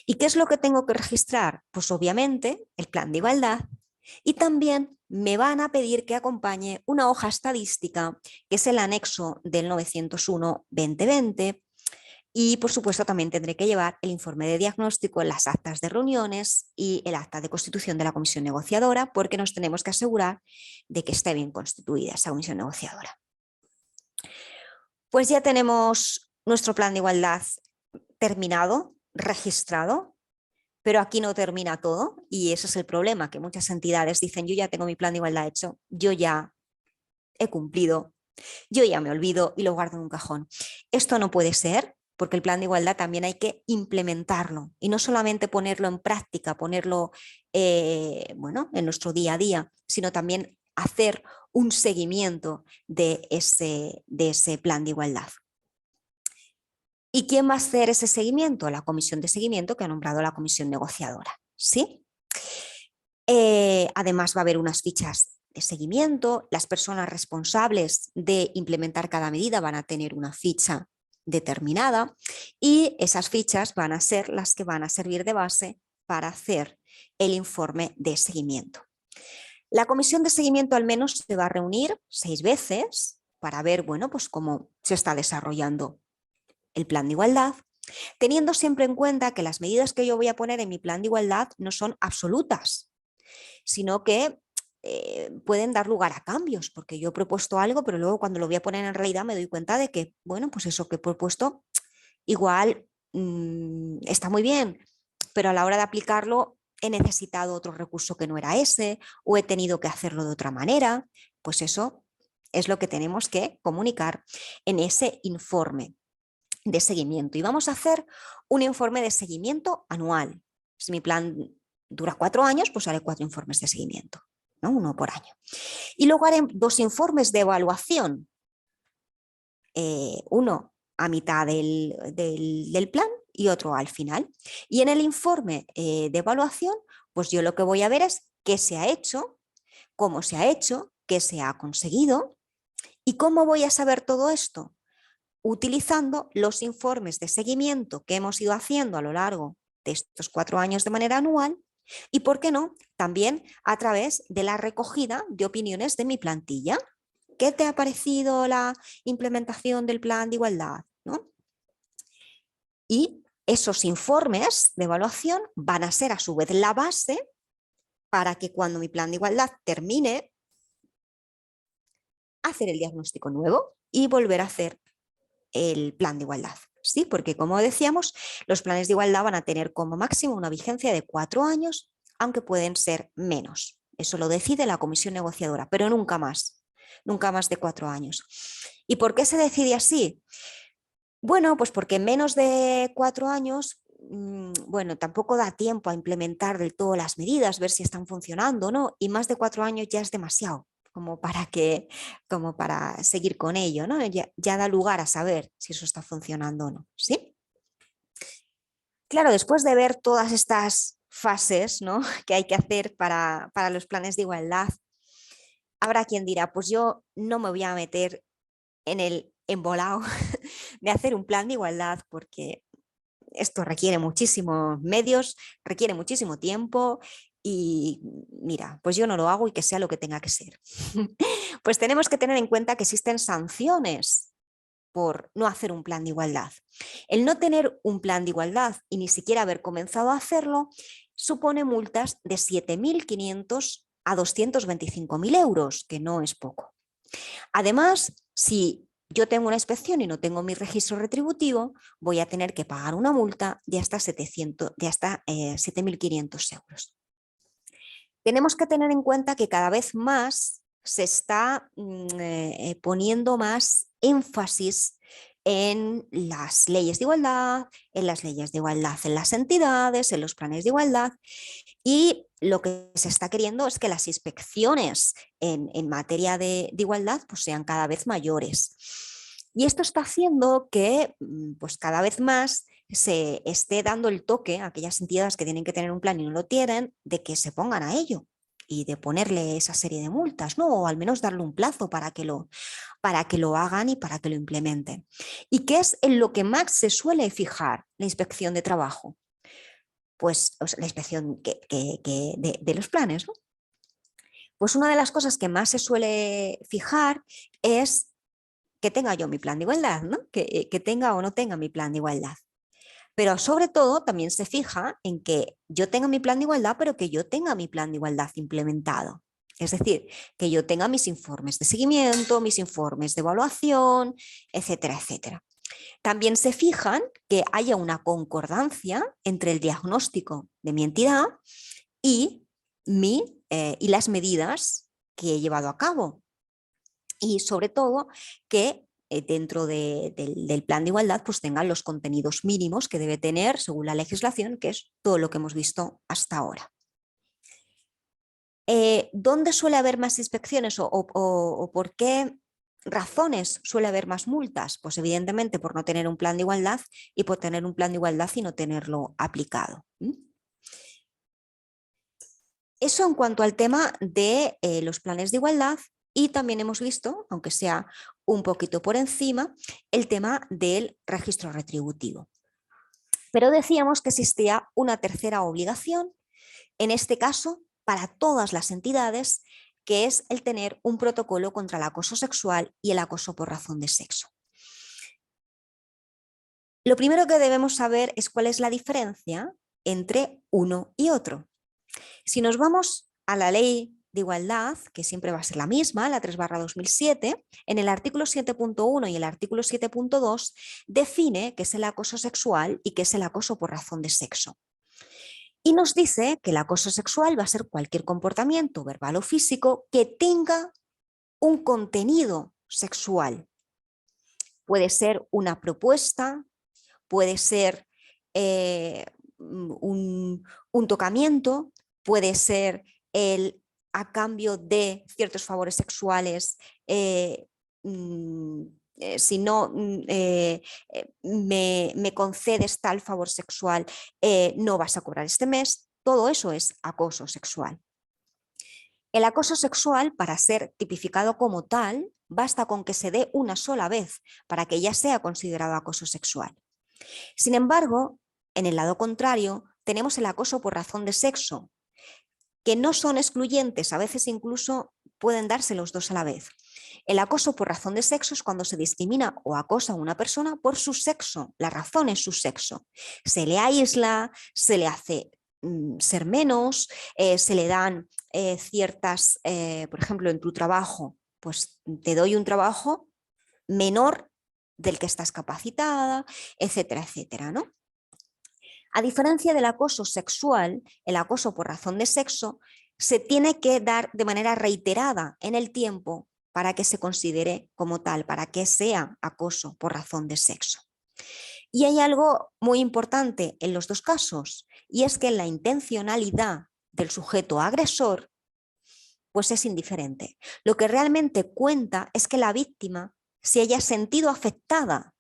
¿Y qué es lo que tengo que registrar? Pues obviamente el plan de igualdad y también me van a pedir que acompañe una hoja estadística que es el anexo del 901-2020 y por supuesto también tendré que llevar el informe de diagnóstico, las actas de reuniones y el acta de constitución de la comisión negociadora porque nos tenemos que asegurar de que esté bien constituida esa comisión negociadora. Pues ya tenemos nuestro plan de igualdad terminado, registrado, pero aquí no termina todo y ese es el problema, que muchas entidades dicen yo ya tengo mi plan de igualdad hecho, yo ya he cumplido, yo ya me olvido y lo guardo en un cajón. Esto no puede ser porque el plan de igualdad también hay que implementarlo y no solamente ponerlo en práctica, ponerlo en nuestro día a día, sino también hacer un seguimiento de ese plan de igualdad. ¿Y quién va a hacer ese seguimiento? La comisión de seguimiento que ha nombrado la comisión negociadora. ¿Sí? Además va a haber unas fichas de seguimiento. Las personas responsables de implementar cada medida van a tener una ficha determinada y esas fichas van a ser las que van a servir de base para hacer el informe de seguimiento. La comisión de seguimiento al menos se va a reunir 6 veces para ver, bueno, pues cómo se está desarrollando el plan de igualdad, teniendo siempre en cuenta que las medidas que yo voy a poner en mi plan de igualdad no son absolutas, sino que pueden dar lugar a cambios, porque yo he propuesto algo, pero luego cuando lo voy a poner en realidad me doy cuenta de que, bueno, pues eso que he propuesto igual está muy bien, pero a la hora de aplicarlo he necesitado otro recurso que no era ese, o he tenido que hacerlo de otra manera, pues eso es lo que tenemos que comunicar en ese informe de seguimiento. Y vamos a hacer un informe de seguimiento anual. Si mi plan dura 4 años, pues haré 4 informes de seguimiento, ¿no? 1 por año. Y luego haré 2 informes de evaluación. Uno a mitad del plan y otro al final. Y en el informe de evaluación, pues yo lo que voy a ver es qué se ha hecho, cómo se ha hecho, qué se ha conseguido y cómo voy a saber todo esto. Utilizando los informes de seguimiento que hemos ido haciendo a lo largo de estos 4 años de manera anual y, ¿por qué no?, también a través de la recogida de opiniones de mi plantilla. ¿Qué te ha parecido la implementación del plan de igualdad? ¿No? Y esos informes de evaluación van a ser a su vez la base para que cuando mi plan de igualdad termine, hacer el diagnóstico nuevo y volver a hacer el plan de igualdad. ¿Sí? Porque como decíamos, los planes de igualdad van a tener como máximo una vigencia de 4 años, aunque pueden ser menos. Eso lo decide la comisión negociadora, pero nunca más de 4 años. ¿Y por qué se decide así? Bueno, pues porque en menos de 4 años, bueno, tampoco da tiempo a implementar del todo las medidas, ver si están funcionando o no, y más de 4 años ya es demasiado como para seguir con ello, ¿no? Ya da lugar a saber si eso está funcionando o no, ¿sí? Claro, después de ver todas estas fases, ¿no?, que hay que hacer para los planes de igualdad. Habrá quien dirá, pues yo no me voy a meter en el embolado de hacer un plan de igualdad porque esto requiere muchísimos medios, requiere muchísimo tiempo y mira, pues yo no lo hago y que sea lo que tenga que ser. Pues tenemos que tener en cuenta que existen sanciones por no hacer un plan de igualdad. El no tener un plan de igualdad y ni siquiera haber comenzado a hacerlo supone multas de 7.500 a 225.000 euros, que no es poco. Además, si yo tengo una inspección y no tengo mi registro retributivo, voy a tener que pagar una multa de hasta 7.500 euros. Tenemos que tener en cuenta que cada vez más se está poniendo más énfasis en las leyes de igualdad, en las leyes de igualdad en las entidades, en los planes de igualdad, y lo que se está queriendo es que las inspecciones en materia de igualdad pues sean cada vez mayores. Y esto está haciendo que pues cada vez más se esté dando el toque a aquellas entidades que tienen que tener un plan y no lo tienen, de que se pongan a ello y de ponerle esa serie de multas, ¿no? O al menos darle un plazo para que lo hagan y para que lo implementen. ¿Y qué es en lo que más se suele fijar la inspección de trabajo? Pues la inspección de los planes, ¿no? Pues una de las cosas que más se suele fijar es que tenga yo mi plan de igualdad, ¿no? Que tenga o no tenga mi plan de igualdad. Pero sobre todo también se fija en que yo tenga mi plan de igualdad, pero que yo tenga mi plan de igualdad implementado. Es decir, que yo tenga mis informes de seguimiento, mis informes de evaluación, etcétera, etcétera. También se fijan que haya una concordancia entre el diagnóstico de mi entidad y las medidas que he llevado a cabo. Y sobre todo que dentro del plan de igualdad pues tengan los contenidos mínimos que debe tener según la legislación, que es todo lo que hemos visto hasta ahora. ¿Dónde suele haber más inspecciones o por qué razones suele haber más multas? Pues evidentemente por no tener un plan de igualdad y por tener un plan de igualdad y no tenerlo aplicado. Eso en cuanto al tema de los planes de igualdad. Y también hemos visto, aunque sea un poquito por encima, el tema del registro retributivo. Pero decíamos que existía una tercera obligación, en este caso para todas las entidades, que es el tener un protocolo contra el acoso sexual y el acoso por razón de sexo. Lo primero que debemos saber es cuál es la diferencia entre uno y otro. Si nos vamos a la ley de igualdad, que siempre va a ser la misma, la 3/2007, en el artículo 7.1 y el artículo 7.2 define qué es el acoso sexual y qué es el acoso por razón de sexo. Y nos dice que el acoso sexual va a ser cualquier comportamiento verbal o físico que tenga un contenido sexual. Puede ser una propuesta, puede ser un tocamiento, puede ser a cambio de ciertos favores sexuales, si no me concedes tal favor sexual, no vas a cobrar este mes. Todo eso es acoso sexual. El acoso sexual, para ser tipificado como tal, basta con que se dé una sola vez para que ya sea considerado acoso sexual. Sin embargo, en el lado contrario, tenemos el acoso por razón de sexo, que no son excluyentes, a veces incluso pueden darse los dos a la vez. El acoso por razón de sexo es cuando se discrimina o acosa a una persona por su sexo, la razón es su sexo. Se le aísla, se le hace ser menos, se le dan ciertas, por ejemplo, en tu trabajo, pues te doy un trabajo menor del que estás capacitada, etcétera, etcétera, ¿no? A diferencia del acoso sexual, el acoso por razón de sexo se tiene que dar de manera reiterada en el tiempo para que se considere como tal, para que sea acoso por razón de sexo. Y hay algo muy importante en los dos casos, y es que la intencionalidad del sujeto agresor pues es indiferente. Lo que realmente cuenta es que la víctima se haya sentido afectada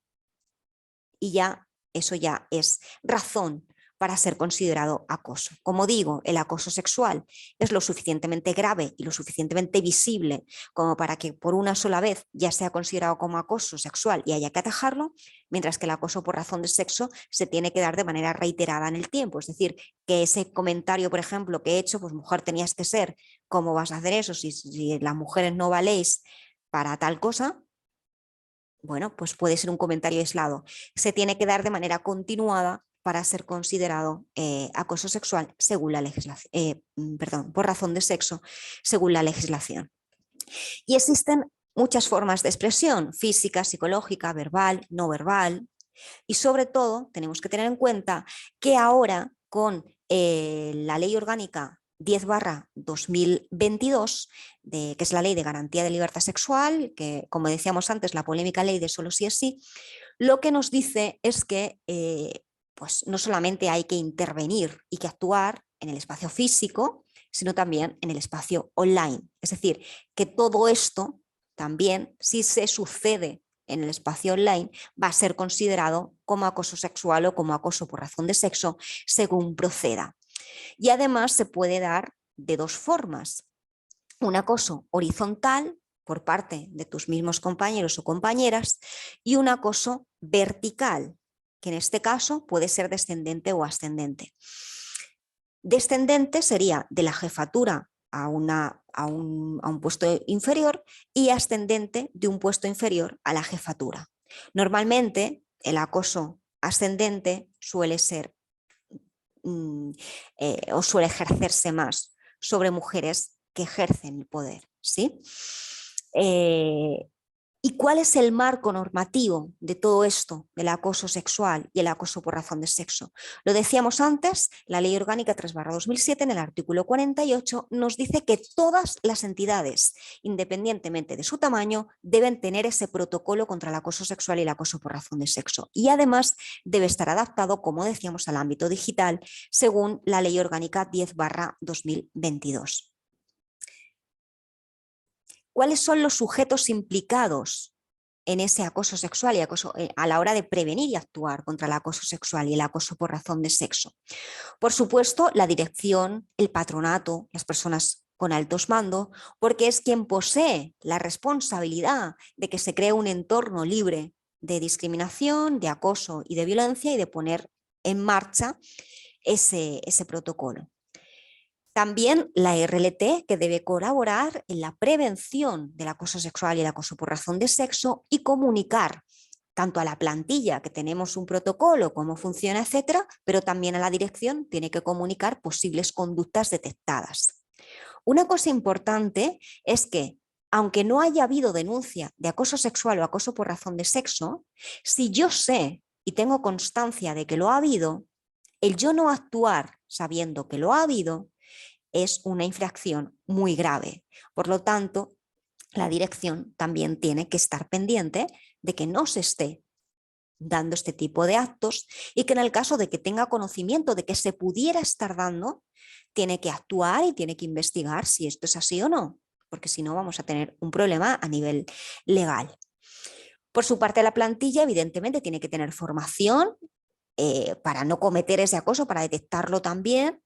y ya eso ya es razón para ser considerado acoso. Como digo, el acoso sexual es lo suficientemente grave y lo suficientemente visible como para que por una sola vez ya sea considerado como acoso sexual y haya que atajarlo, mientras que el acoso por razón de sexo se tiene que dar de manera reiterada en el tiempo. Es decir, que ese comentario, por ejemplo, que he hecho, pues mujer tenías que ser, ¿cómo vas a hacer eso si las mujeres no valéis para tal cosa? Bueno, pues puede ser un comentario aislado. Se tiene que dar de manera continuada para ser considerado acoso sexual según la legislación, por razón de sexo, según la legislación. Y existen muchas formas de expresión, física, psicológica, verbal, no verbal, y sobre todo tenemos que tener en cuenta que ahora con la Ley Orgánica 10/2022, que es la Ley de Garantía de Libertad Sexual, que como decíamos antes, la polémica ley de solo sí es sí, lo que nos dice es que pues no solamente hay que intervenir y que actuar en el espacio físico, sino también en el espacio online. Es decir, que todo esto también, si se sucede en el espacio online, va a ser considerado como acoso sexual o como acoso por razón de sexo, según proceda. Y además se puede dar de dos formas. Un acoso horizontal por parte de tus mismos compañeros o compañeras y un acoso vertical, que en este caso puede ser descendente o ascendente. Descendente sería de la jefatura a un puesto inferior y ascendente de un puesto inferior a la jefatura. Normalmente el acoso ascendente suele ser o suele ejercerse más sobre mujeres que ejercen el poder, ¿sí? ¿Y cuál es el marco normativo de todo esto, del acoso sexual y el acoso por razón de sexo? Lo decíamos antes, la Ley Orgánica 3/2007, en el artículo 48, nos dice que todas las entidades, independientemente de su tamaño, deben tener ese protocolo contra el acoso sexual y el acoso por razón de sexo. Y además debe estar adaptado, como decíamos, al ámbito digital, según la Ley Orgánica 10/2022. ¿Cuáles son los sujetos implicados en ese acoso sexual y acoso a la hora de prevenir y actuar contra el acoso sexual y el acoso por razón de sexo? Por supuesto, la dirección, el patronato, las personas con altos mandos, porque es quien posee la responsabilidad de que se cree un entorno libre de discriminación, de acoso y de violencia y de poner en marcha ese protocolo. También la RLT, que debe colaborar en la prevención del acoso sexual y el acoso por razón de sexo y comunicar tanto a la plantilla, que tenemos un protocolo, cómo funciona, etcétera, pero también a la dirección tiene que comunicar posibles conductas detectadas. Una cosa importante es que, aunque no haya habido denuncia de acoso sexual o acoso por razón de sexo, si yo sé y tengo constancia de que lo ha habido, el yo no actuar sabiendo que lo ha habido es una infracción muy grave. Por lo tanto, la dirección también tiene que estar pendiente de que no se esté dando este tipo de actos y que en el caso de que tenga conocimiento de que se pudiera estar dando, tiene que actuar y tiene que investigar si esto es así o no, porque si no vamos a tener un problema a nivel legal. Por su parte, la plantilla evidentemente tiene que tener formación para no cometer ese acoso, para detectarlo también,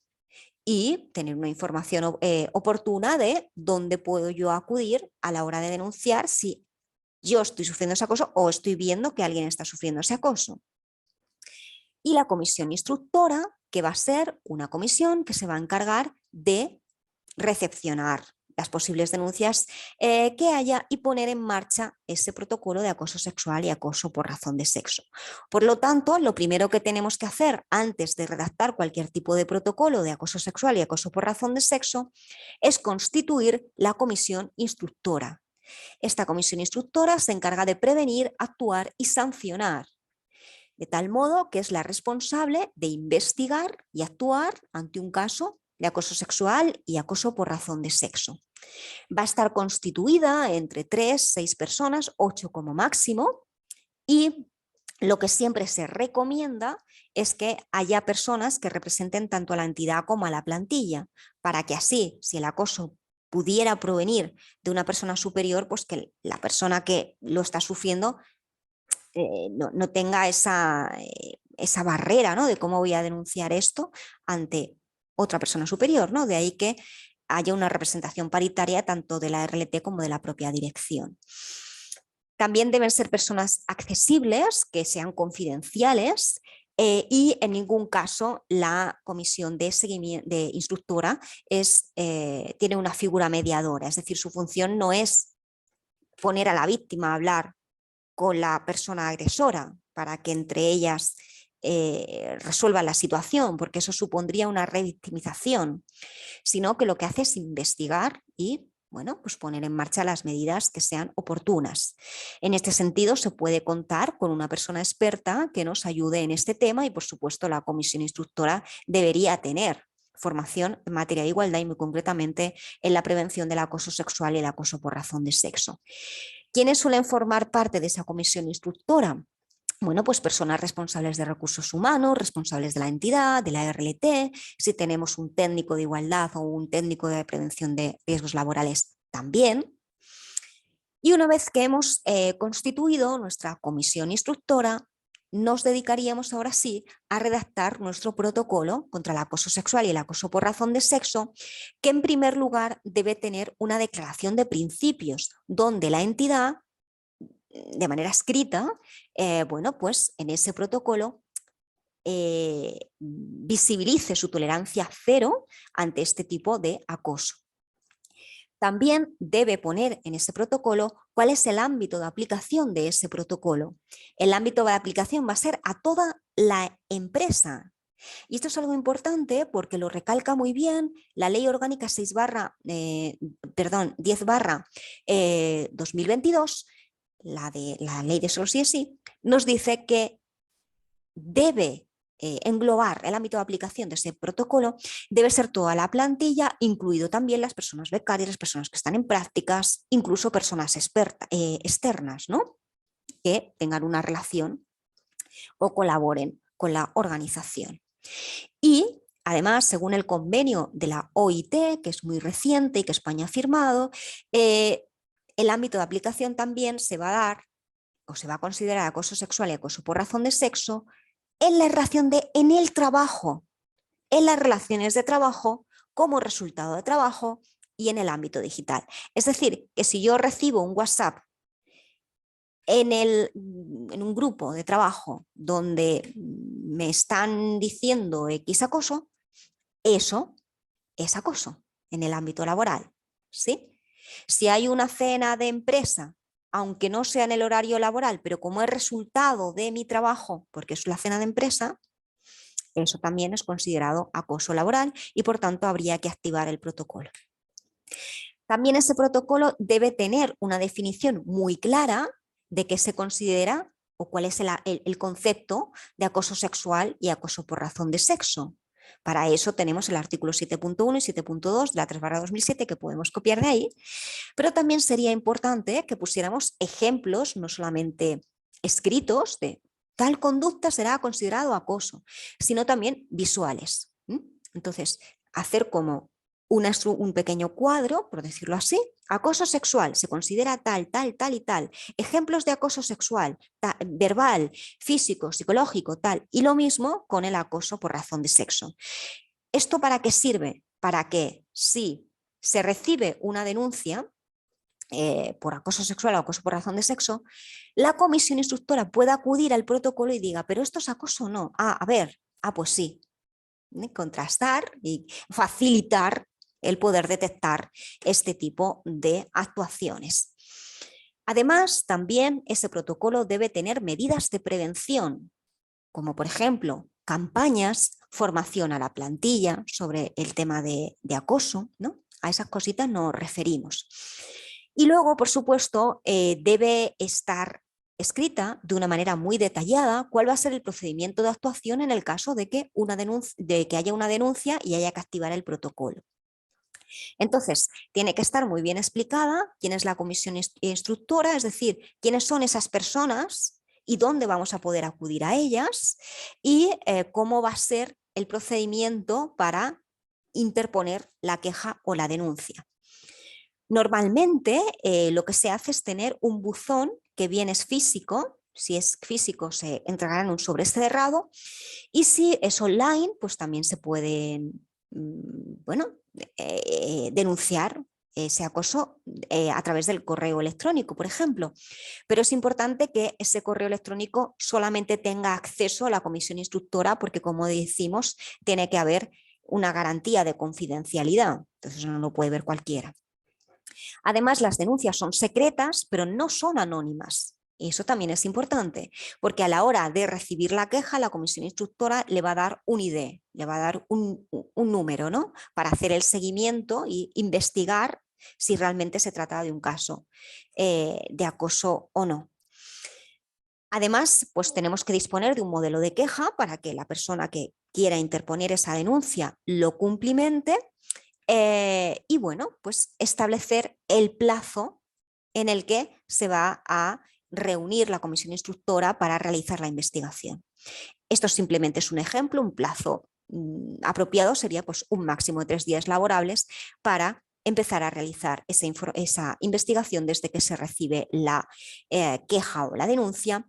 y tener una información oportuna de dónde puedo yo acudir a la hora de denunciar si yo estoy sufriendo ese acoso o estoy viendo que alguien está sufriendo ese acoso. Y la comisión instructora, que va a ser una comisión que se va a encargar de recepcionar las posibles denuncias que haya y poner en marcha ese protocolo de acoso sexual y acoso por razón de sexo. Por lo tanto, lo primero que tenemos que hacer antes de redactar cualquier tipo de protocolo de acoso sexual y acoso por razón de sexo es constituir la comisión instructora. Esta comisión instructora se encarga de prevenir, actuar y sancionar, de tal modo que es la responsable de investigar y actuar ante un caso de acoso sexual y acoso por razón de sexo. Va a estar constituida entre 3, 6 personas, 8 como máximo, y lo que siempre se recomienda es que haya personas que representen tanto a la entidad como a la plantilla, para que así, si el acoso pudiera provenir de una persona superior, pues que la persona que lo está sufriendo no tenga esa barrera, ¿no?, de cómo voy a denunciar esto ante otra persona superior, ¿no? De ahí que haya una representación paritaria tanto de la RLT como de la propia dirección. También deben ser personas accesibles, que sean confidenciales, y en ningún caso la comisión de seguimiento de instructora tiene una figura mediadora, es decir, su función no es poner a la víctima a hablar con la persona agresora para que entre ellas resuelvan la situación, porque eso supondría una revictimización, sino que lo que hace es investigar y, bueno, pues poner en marcha las medidas que sean oportunas. En este sentido, se puede contar con una persona experta que nos ayude en este tema y, por supuesto, la comisión instructora debería tener formación en materia de igualdad y muy concretamente en la prevención del acoso sexual y el acoso por razón de sexo. ¿Quiénes suelen formar parte de esa comisión instructora? Bueno, pues personas responsables de recursos humanos, responsables de la entidad, de la RLT, si tenemos un técnico de igualdad o un técnico de prevención de riesgos laborales también. Y una vez que hemos constituido nuestra comisión instructora, nos dedicaríamos ahora sí a redactar nuestro protocolo contra el acoso sexual y el acoso por razón de sexo, que en primer lugar debe tener una declaración de principios, donde la entidad, de manera escrita, bueno, pues en ese protocolo visibilice su tolerancia cero ante este tipo de acoso. También debe poner en ese protocolo cuál es el ámbito de aplicación de ese protocolo. El ámbito de aplicación va a ser a toda la empresa. Y esto es algo importante porque lo recalca muy bien la Ley Orgánica 10/2022, la Ley de Solo sí es sí, nos dice que debe englobar el ámbito de aplicación de ese protocolo, debe ser toda la plantilla, incluido también las personas becarias, las personas que están en prácticas, incluso personas externas, ¿no?, que tengan una relación o colaboren con la organización. Y además, según el convenio de la OIT, que es muy reciente y que España ha firmado, el ámbito de aplicación también se va a dar o se va a considerar acoso sexual y acoso por razón de sexo en el trabajo, en las relaciones de trabajo, como resultado de trabajo y en el ámbito digital. Es decir, que si yo recibo un WhatsApp en un grupo de trabajo donde me están diciendo X acoso, eso es acoso en el ámbito laboral, ¿sí? Si hay una cena de empresa, aunque no sea en el horario laboral, pero como es resultado de mi trabajo, porque es la cena de empresa, eso también es considerado acoso laboral y por tanto habría que activar el protocolo. También ese protocolo debe tener una definición muy clara de qué se considera o cuál es el concepto de acoso sexual y acoso por razón de sexo. Para eso tenemos el artículo 7.1 y 7.2 de la 3/2007 que podemos copiar de ahí, pero también sería importante que pusiéramos ejemplos, no solamente escritos, de tal conducta será considerado acoso, sino también visuales. Entonces, hacer como un pequeño cuadro, por decirlo así. Acoso sexual se considera tal, tal, tal y tal. Ejemplos de acoso sexual, verbal, físico, psicológico, tal. Y lo mismo con el acoso por razón de sexo. ¿Esto para qué sirve? Para que si se recibe una denuncia por acoso sexual o acoso por razón de sexo, la comisión instructora pueda acudir al protocolo y diga, pero esto es acoso o no. A ver, pues sí. Contrastar y facilitar el poder detectar este tipo de actuaciones. Además, también ese protocolo debe tener medidas de prevención, como por ejemplo campañas, formación a la plantilla sobre el tema de acoso, ¿no? A esas cositas nos referimos. Y luego, por supuesto, debe estar escrita de una manera muy detallada cuál va a ser el procedimiento de actuación en el caso de que haya una denuncia y haya que activar el protocolo. Entonces, tiene que estar muy bien explicada quién es la comisión instructora, es decir, quiénes son esas personas y dónde vamos a poder acudir a ellas y cómo va a ser el procedimiento para interponer la queja o la denuncia. Normalmente lo que se hace es tener un buzón que bien es físico, Si es físico, se entregará en un sobre cerrado, y si es online, pues también se pueden denunciar ese acoso a través del correo electrónico, por ejemplo. Pero es importante que ese correo electrónico solamente tenga acceso a la comisión instructora, porque, como decimos, tiene que haber una garantía de confidencialidad, entonces no lo puede ver cualquiera. Además, las denuncias son secretas, pero no son anónimas. Y eso también es importante, porque a la hora de recibir la queja, la comisión instructora le va a dar un ID, le va a dar un número, ¿no?, para hacer el seguimiento e investigar si realmente se trata de un caso de acoso o no. Además, pues tenemos que disponer de un modelo de queja para que la persona que quiera interponer esa denuncia lo cumplimente, y bueno, pues establecer el plazo en el que se va a reunir la comisión instructora para realizar la investigación. Esto simplemente es un ejemplo. Un plazo apropiado sería pues un máximo de 3 días laborables para empezar a realizar esa investigación desde que se recibe la queja o la denuncia,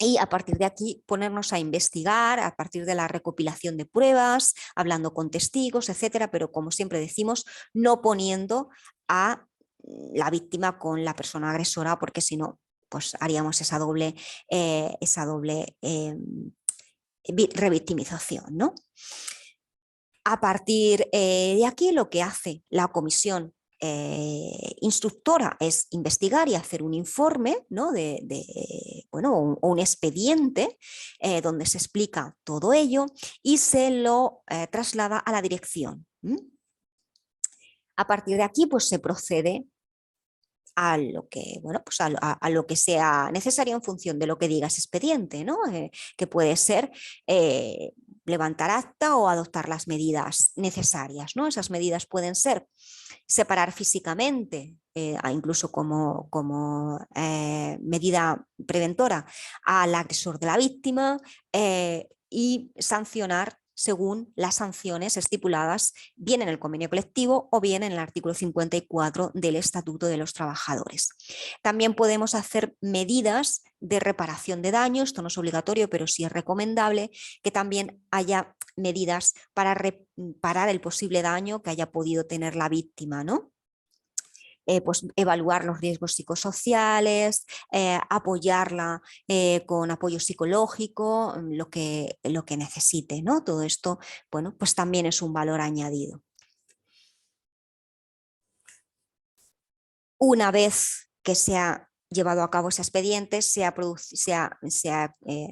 y a partir de aquí ponernos a investigar a partir de la recopilación de pruebas, hablando con testigos, etcétera, pero, como siempre decimos, no poniendo a la víctima con la persona agresora, porque si no, pues haríamos esa doble revictimización, ¿no? A partir de aquí, lo que hace la comisión instructora es investigar y hacer un informe, ¿no?, un expediente donde se explica todo ello y se lo traslada a la dirección. A partir de aquí, pues se procede a lo que, pues a lo que sea necesario en función de lo que diga ese expediente, ¿no? Que puede ser levantar acta o adoptar las medidas necesarias, ¿no? Esas medidas pueden ser separar físicamente, incluso como medida preventora, al agresor de la víctima, y sancionar según las sanciones estipuladas bien en el convenio colectivo o bien en el artículo 54 del Estatuto de los Trabajadores. También podemos hacer medidas de reparación de daños. Esto no es obligatorio, pero sí es recomendable que también haya medidas para reparar el posible daño que haya podido tener la víctima, ¿no? Pues evaluar los riesgos psicosociales, apoyarla con apoyo psicológico, lo que necesite, ¿no? Todo esto, bueno, pues también es un valor añadido. Una vez que se ha llevado a cabo ese expediente, se ha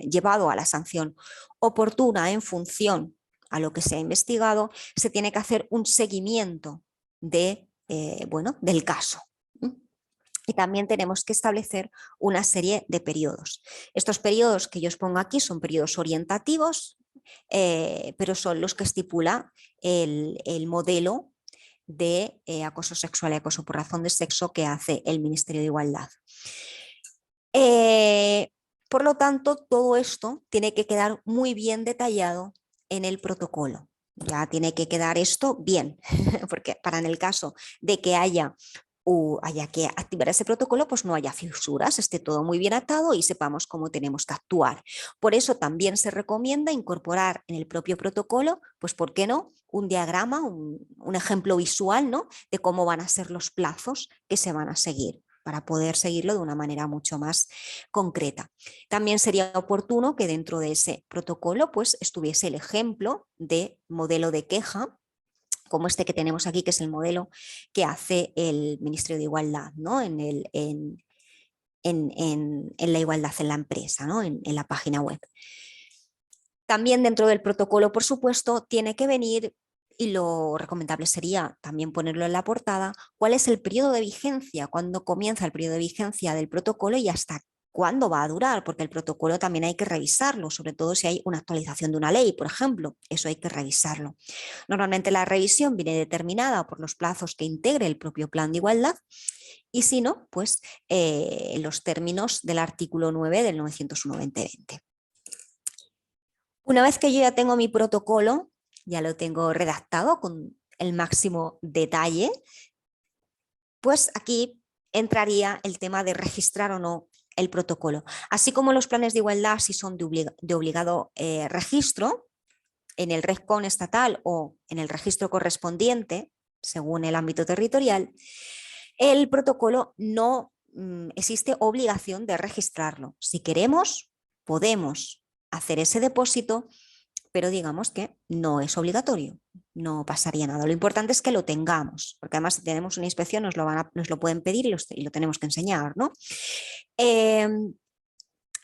llevado a la sanción oportuna en función a lo que se ha investigado, se tiene que hacer un seguimiento del caso. Y también tenemos que establecer una serie de periodos. Estos periodos que yo os pongo aquí son periodos orientativos, pero son los que estipula el modelo de acoso sexual y acoso por razón de sexo que hace el Ministerio de Igualdad. Por lo tanto, todo esto tiene que quedar muy bien detallado en el protocolo. Ya tiene que quedar esto bien, porque para en el caso de que haya que activar ese protocolo, pues no haya fisuras, esté todo muy bien atado y sepamos cómo tenemos que actuar. Por eso también se recomienda incorporar en el propio protocolo, pues ¿por qué no?, un diagrama, un ejemplo visual, ¿no?, de cómo van a ser los plazos que se van a seguir, para poder seguirlo de una manera mucho más concreta. También sería oportuno que dentro de ese protocolo pues estuviese el ejemplo de modelo de queja, como este que tenemos aquí, que es el modelo que hace el Ministerio de Igualdad, ¿no?, en la igualdad en la empresa, ¿no?, en la página web. También dentro del protocolo, por supuesto, tiene que venir, y lo recomendable sería también ponerlo en la portada, cuál es el periodo de vigencia, cuándo comienza el periodo de vigencia del protocolo y hasta cuándo va a durar, porque el protocolo también hay que revisarlo, sobre todo si hay una actualización de una ley, por ejemplo, eso hay que revisarlo. Normalmente la revisión viene determinada por los plazos que integre el propio plan de igualdad, y si no, pues los términos del artículo 9 del 901-2020. Una vez que yo ya tengo mi protocolo, ya lo tengo redactado con el máximo detalle, pues aquí entraría el tema de registrar o no el protocolo. Así como los planes de igualdad si son de obligado registro en el RESCON estatal o en el registro correspondiente, según el ámbito territorial, el protocolo no existe obligación de registrarlo. Si queremos, podemos hacer ese depósito, pero digamos que no es obligatorio, no pasaría nada. Lo importante es que lo tengamos, porque además si tenemos una inspección nos lo pueden pedir y lo tenemos que enseñar, ¿no?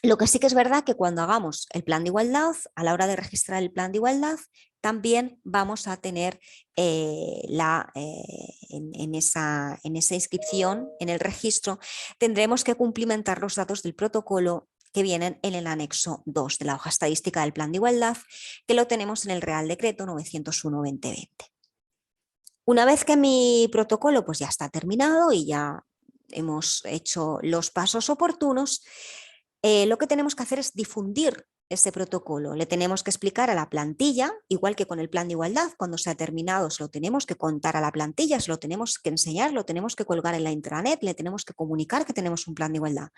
Lo que sí que es verdad que cuando hagamos el plan de igualdad, a la hora de registrar el plan de igualdad, también vamos a tener en esa inscripción, en el registro, tendremos que cumplimentar los datos del protocolo que vienen en el anexo 2 de la hoja estadística del plan de igualdad, que lo tenemos en el Real Decreto 901-2020. Una vez que mi protocolo pues ya está terminado y ya hemos hecho los pasos oportunos, lo que tenemos que hacer es difundir ese protocolo. Le tenemos que explicar a la plantilla, igual que con el plan de igualdad, cuando se ha terminado se lo tenemos que contar a la plantilla, se lo tenemos que enseñar, lo tenemos que colgar en la intranet, le tenemos que comunicar que tenemos un plan de igualdad.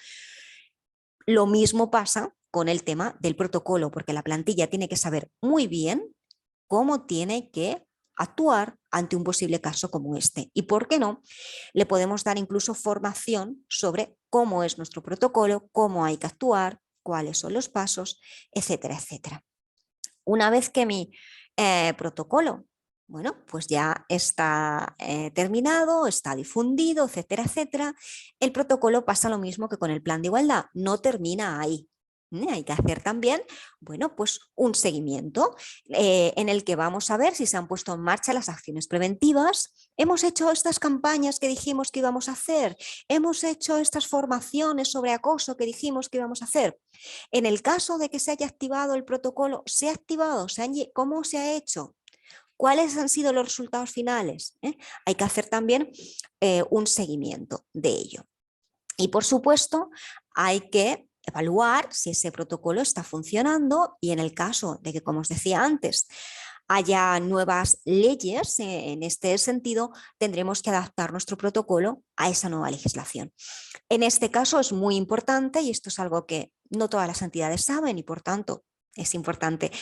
Lo mismo pasa con el tema del protocolo, porque la plantilla tiene que saber muy bien cómo tiene que actuar ante un posible caso como este. Y por qué no, le podemos dar incluso formación sobre cómo es nuestro protocolo, cómo hay que actuar, cuáles son los pasos, etcétera, etcétera. Una vez que mi protocolo, bueno, pues ya está terminado, está difundido, etcétera, etcétera, el protocolo pasa lo mismo que con el plan de igualdad, no termina ahí. Hay que hacer también, bueno, pues un seguimiento en el que vamos a ver si se han puesto en marcha las acciones preventivas. Hemos hecho estas campañas que dijimos que íbamos a hacer, hemos hecho estas formaciones sobre acoso que dijimos que íbamos a hacer. En el caso de que se haya activado el protocolo, ¿se ha activado? ¿Cómo se ha hecho? ¿Cuáles han sido los resultados finales? Hay que hacer también un seguimiento de ello. Y por supuesto, hay que evaluar si ese protocolo está funcionando y en el caso de que, como os decía antes, haya nuevas leyes en este sentido, tendremos que adaptar nuestro protocolo a esa nueva legislación. En este caso es muy importante, y esto es algo que no todas las entidades saben y por tanto es importante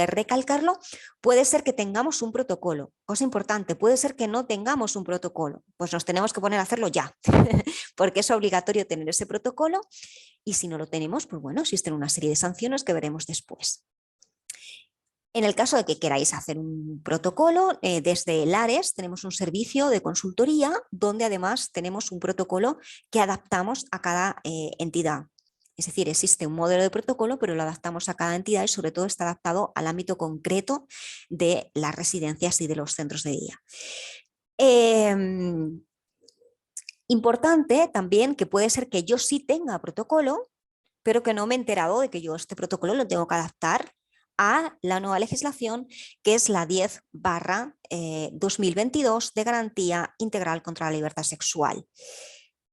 recalcarlo, puede ser que tengamos un protocolo, cosa importante, puede ser que no tengamos un protocolo, pues nos tenemos que poner a hacerlo ya, porque es obligatorio tener ese protocolo y si no lo tenemos, pues bueno, existen una serie de sanciones que veremos después. En el caso de que queráis hacer un protocolo, desde el ARES tenemos un servicio de consultoría donde además tenemos un protocolo que adaptamos a cada entidad. Es decir, existe un modelo de protocolo, pero lo adaptamos a cada entidad y sobre todo está adaptado al ámbito concreto de las residencias y de los centros de día. Importante también que puede ser que yo sí tenga protocolo, pero que no me he enterado de que yo este protocolo lo tengo que adaptar a la nueva legislación que es la 10/2022 de garantía integral contra la libertad sexual.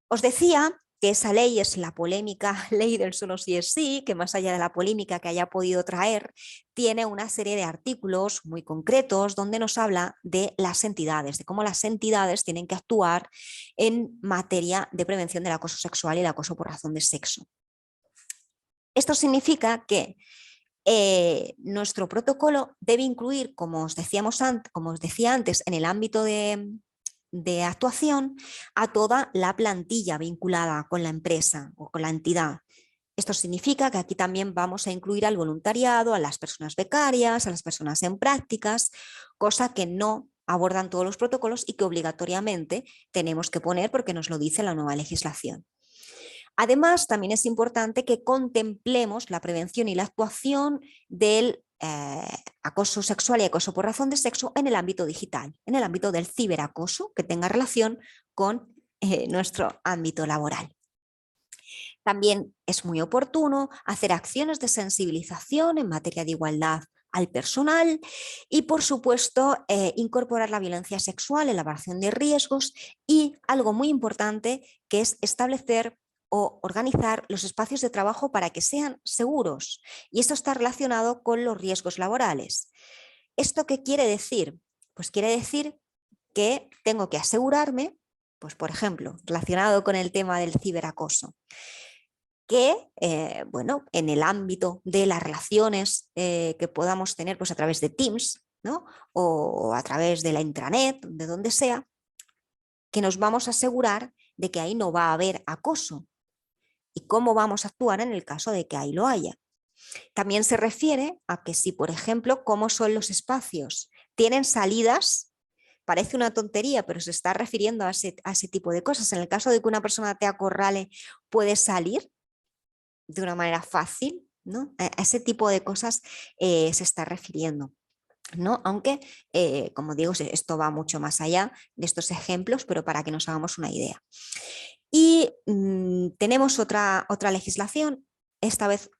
Os decía que esa ley es la polémica ley del solo sí es sí, que más allá de la polémica que haya podido traer, tiene una serie de artículos muy concretos donde nos habla de las entidades, de cómo las entidades tienen que actuar en materia de prevención del acoso sexual y el acoso por razón de sexo. Esto significa que nuestro protocolo debe incluir, como os decía antes, en el ámbito de actuación, a toda la plantilla vinculada con la empresa o con la entidad. Esto significa que aquí también vamos a incluir al voluntariado, a las personas becarias, a las personas en prácticas, cosa que no abordan todos los protocolos y que obligatoriamente tenemos que poner porque nos lo dice la nueva legislación. Además, también es importante que contemplemos la prevención y la actuación del acoso sexual y acoso por razón de sexo en el ámbito digital, en el ámbito del ciberacoso que tenga relación con nuestro ámbito laboral. También es muy oportuno hacer acciones de sensibilización en materia de igualdad al personal y, por supuesto, incorporar la violencia sexual en la evaluación de riesgos y algo muy importante que es establecer o organizar los espacios de trabajo para que sean seguros. Y esto está relacionado con los riesgos laborales. ¿Esto qué quiere decir? Pues quiere decir que tengo que asegurarme, pues por ejemplo, relacionado con el tema del ciberacoso, que, bueno, en el ámbito de las relaciones que podamos tener pues a través de Teams, ¿no? O a través de la intranet, de donde sea, que nos vamos a asegurar de que ahí no va a haber acoso y cómo vamos a actuar en el caso de que ahí lo haya. También se refiere a que si, por ejemplo, cómo son los espacios, tienen salidas. Parece una tontería, pero se está refiriendo a ese tipo de cosas. En el caso de que una persona te acorrale, puedes salir de una manera fácil, ¿no? A ese tipo de cosas se está refiriendo, ¿no? Aunque, como digo, esto va mucho más allá de estos ejemplos, pero para que nos hagamos una idea. Y tenemos otra legislación, esta vez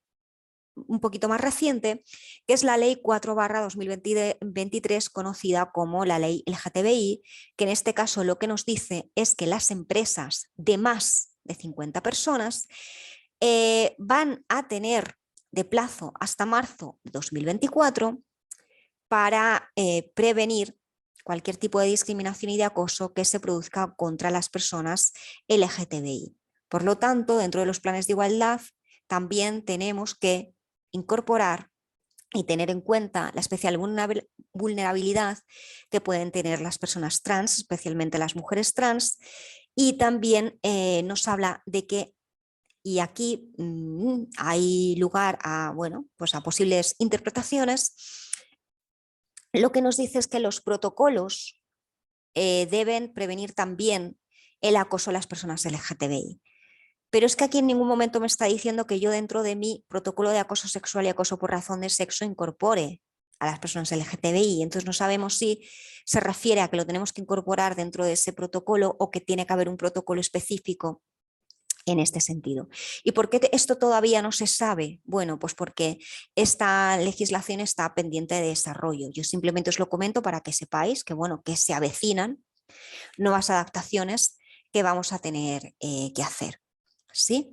un poquito más reciente, que es la Ley 4/2023, conocida como la Ley LGTBI, que en este caso lo que nos dice es que las empresas de más de 50 personas van a tener de plazo hasta marzo de 2024 para prevenir cualquier tipo de discriminación y de acoso que se produzca contra las personas LGTBI. Por lo tanto, dentro de los planes de igualdad también tenemos que incorporar y tener en cuenta la especial vulnerabilidad que pueden tener las personas trans, especialmente las mujeres trans, y también nos habla de que, y aquí hay lugar a, bueno, pues a posibles interpretaciones, lo que nos dice es que los protocolos deben prevenir también el acoso a las personas LGTBI. Pero es que aquí en ningún momento me está diciendo que yo dentro de mi protocolo de acoso sexual y acoso por razón de sexo incorpore a las personas LGTBI. Entonces no sabemos si se refiere a que lo tenemos que incorporar dentro de ese protocolo o que tiene que haber un protocolo específico en este sentido. ¿Y por qué esto todavía no se sabe? Bueno, pues porque esta legislación está pendiente de desarrollo. Yo simplemente os lo comento para que sepáis que, bueno, que se avecinan nuevas adaptaciones que vamos a tener que hacer. ¿Sí?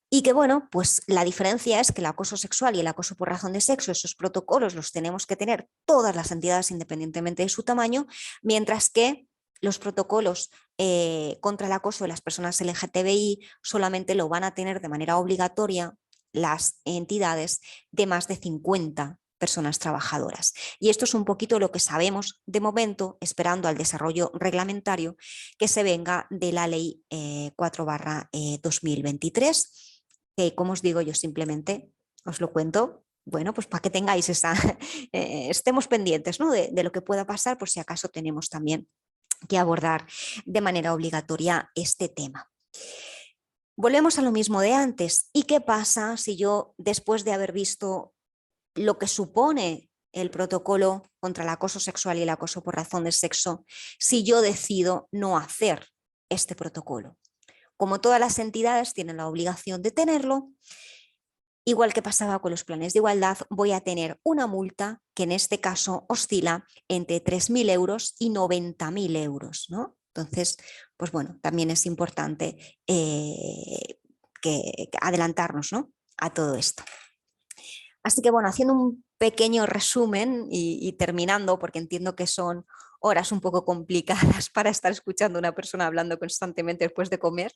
Y que, bueno, pues la diferencia es que el acoso sexual y el acoso por razón de sexo, esos protocolos los tenemos que tener todas las entidades independientemente de su tamaño, mientras que los protocolos contra el acoso de las personas LGTBI solamente lo van a tener de manera obligatoria las entidades de más de 50 personas trabajadoras. Y esto es un poquito lo que sabemos de momento, esperando al desarrollo reglamentario que se venga de la ley 4/2023, que, como os digo, yo simplemente os lo cuento, bueno, pues para que tengáis esa, estemos pendientes, ¿no? de lo que pueda pasar, por si acaso tenemos también que abordar de manera obligatoria este tema. Volvemos a lo mismo de antes. ¿Y qué pasa si yo, después de haber visto lo que supone el protocolo contra el acoso sexual y el acoso por razón de sexo, si yo decido no hacer este protocolo? Como todas las entidades tienen la obligación de tenerlo, igual que pasaba con los planes de igualdad, voy a tener una multa que en este caso oscila entre 3.000 euros y 90.000 euros, ¿no? Entonces, pues bueno, también es importante que adelantarnos, ¿no?, a todo esto. Así que bueno, haciendo un pequeño resumen y terminando, porque entiendo que son horas un poco complicadas para estar escuchando a una persona hablando constantemente después de comer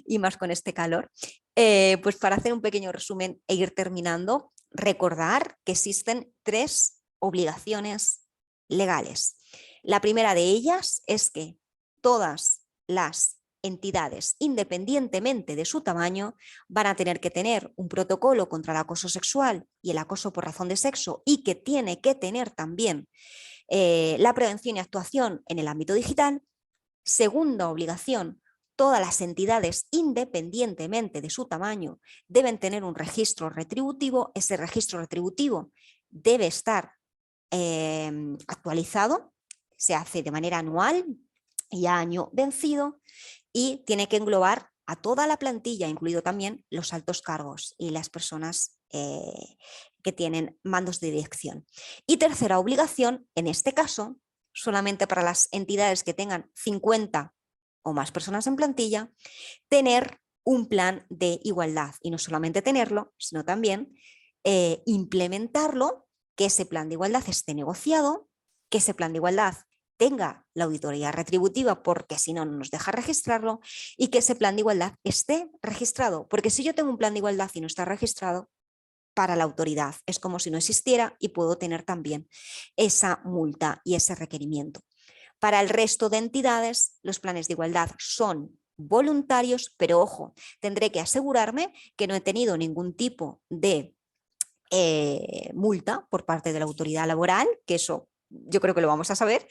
y más con este calor, pues para hacer un pequeño resumen e ir terminando, recordar que existen 3 obligaciones legales. La primera de ellas es que todas las entidades, independientemente de su tamaño, van a tener que tener un protocolo contra el acoso sexual y el acoso por razón de sexo, y que tiene que tener también la prevención y actuación en el ámbito digital. Segunda obligación, todas las entidades, independientemente de su tamaño, deben tener un registro retributivo. Ese registro retributivo debe estar actualizado, se hace de manera anual y a año vencido, y tiene que englobar a toda la plantilla, incluido también los altos cargos y las personas que tienen mandos de dirección. Y tercera obligación, en este caso, solamente para las entidades que tengan 50 o más personas en plantilla, tener un plan de igualdad, y no solamente tenerlo, sino también implementarlo, que ese plan de igualdad esté negociado, que ese plan de igualdad tenga la auditoría retributiva, porque si no, no nos deja registrarlo, y que ese plan de igualdad esté registrado, porque si yo tengo un plan de igualdad y no está registrado, para la autoridad es como si no existiera y puedo tener también esa multa y ese requerimiento. Para el resto de entidades, los planes de igualdad son voluntarios, pero ojo, tendré que asegurarme que no he tenido ningún tipo de multa por parte de la autoridad laboral, que eso yo creo que lo vamos a saber,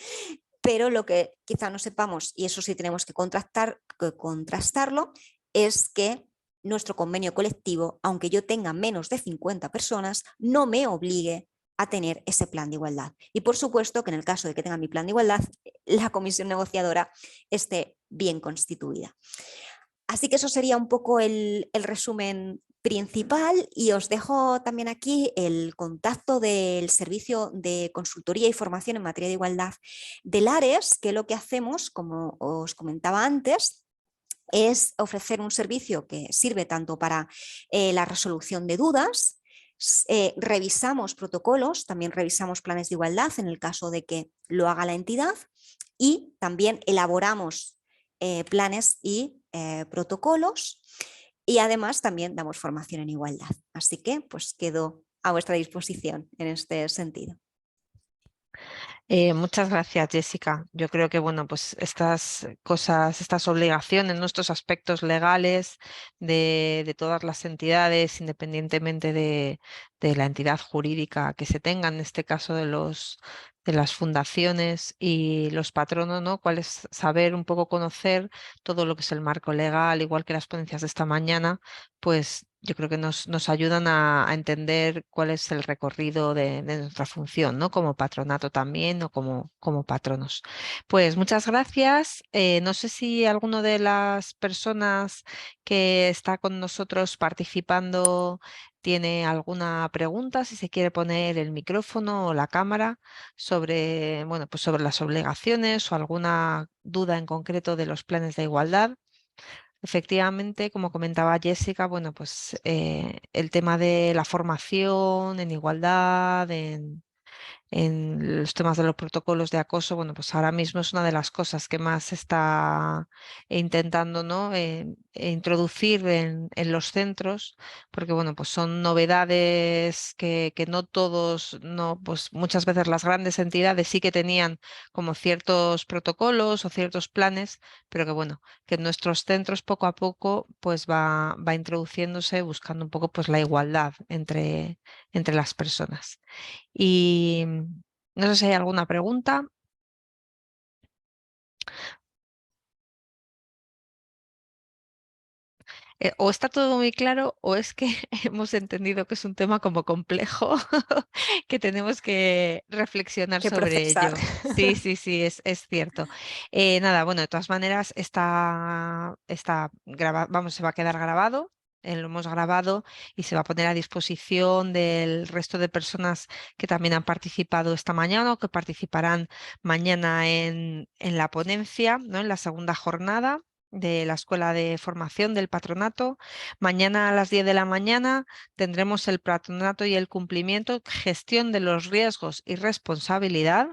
pero lo que quizá no sepamos, y eso sí tenemos que contrastarlo, es que nuestro convenio colectivo, aunque yo tenga menos de 50 personas, no me obligue a tener ese plan de igualdad. Y por supuesto que en el caso de que tenga mi plan de igualdad, la comisión negociadora esté bien constituida. Así que eso sería un poco el resumen principal, y os dejo también aquí el contacto del servicio de consultoría y formación en materia de igualdad del ARES, que lo que hacemos, como os comentaba antes, es ofrecer un servicio que sirve tanto para la resolución de dudas, revisamos protocolos, también revisamos planes de igualdad en el caso de que lo haga la entidad, y también elaboramos planes y protocolos, y además también damos formación en igualdad. Así que pues quedo a vuestra disposición en este sentido. Muchas gracias, Jessica. Yo creo que bueno, pues estas cosas, estas obligaciones, nuestros aspectos legales de todas las entidades, independientemente de la entidad jurídica que se tenga, en este caso de las fundaciones y los patronos, ¿no? Cuál es saber un poco conocer todo lo que es el marco legal, igual que las ponencias de esta mañana, pues yo creo que nos ayudan a entender cuál es el recorrido de nuestra función, ¿no? Como patronato también o como patronos. Pues muchas gracias. No sé si alguno de las personas que está con nosotros participando tiene alguna pregunta, si se quiere poner el micrófono o la cámara sobre, bueno, pues sobre las obligaciones o alguna duda en concreto de los planes de igualdad. Efectivamente, como comentaba Jessica, bueno, pues el tema de la formación en igualdad, en los temas de los protocolos de acoso, bueno, pues ahora mismo es una de las cosas que más se está intentando, ¿no? Introducir en los centros, porque bueno, pues son novedades que no todos, no, pues muchas veces las grandes entidades sí que tenían como ciertos protocolos o ciertos planes, pero que bueno, que en nuestros centros poco a poco pues va introduciéndose buscando un poco pues la igualdad entre las personas. Y no sé si hay alguna pregunta. O está todo muy claro o es que hemos entendido que es un tema como complejo que tenemos que reflexionar Que sobre procesar. ello. Sí, sí, sí, es cierto. Nada, bueno, de todas maneras vamos, se va a quedar grabado. Lo hemos grabado y se va a poner a disposición del resto de personas que también han participado esta mañana o que participarán mañana en la ponencia, ¿no? En la segunda jornada de la Escuela de Formación del Patronato. Mañana a las 10 de la mañana tendremos el patronato y el cumplimiento, gestión de los riesgos y responsabilidad.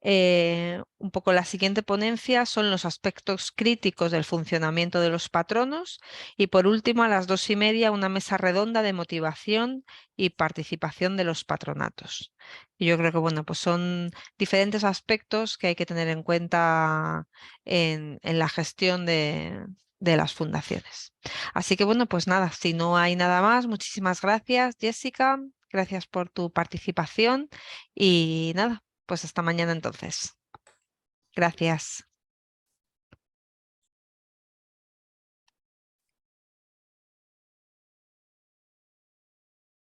Un poco la siguiente ponencia son los aspectos críticos del funcionamiento de los patronos, y por último a las 2:30 una mesa redonda de motivación y participación de los patronatos. Y yo creo que bueno, pues son diferentes aspectos que hay que tener en cuenta en la gestión de las fundaciones. Así que bueno, pues nada, si no hay nada más, muchísimas gracias, Jessica, gracias por tu participación y nada. Pues hasta mañana entonces. Gracias.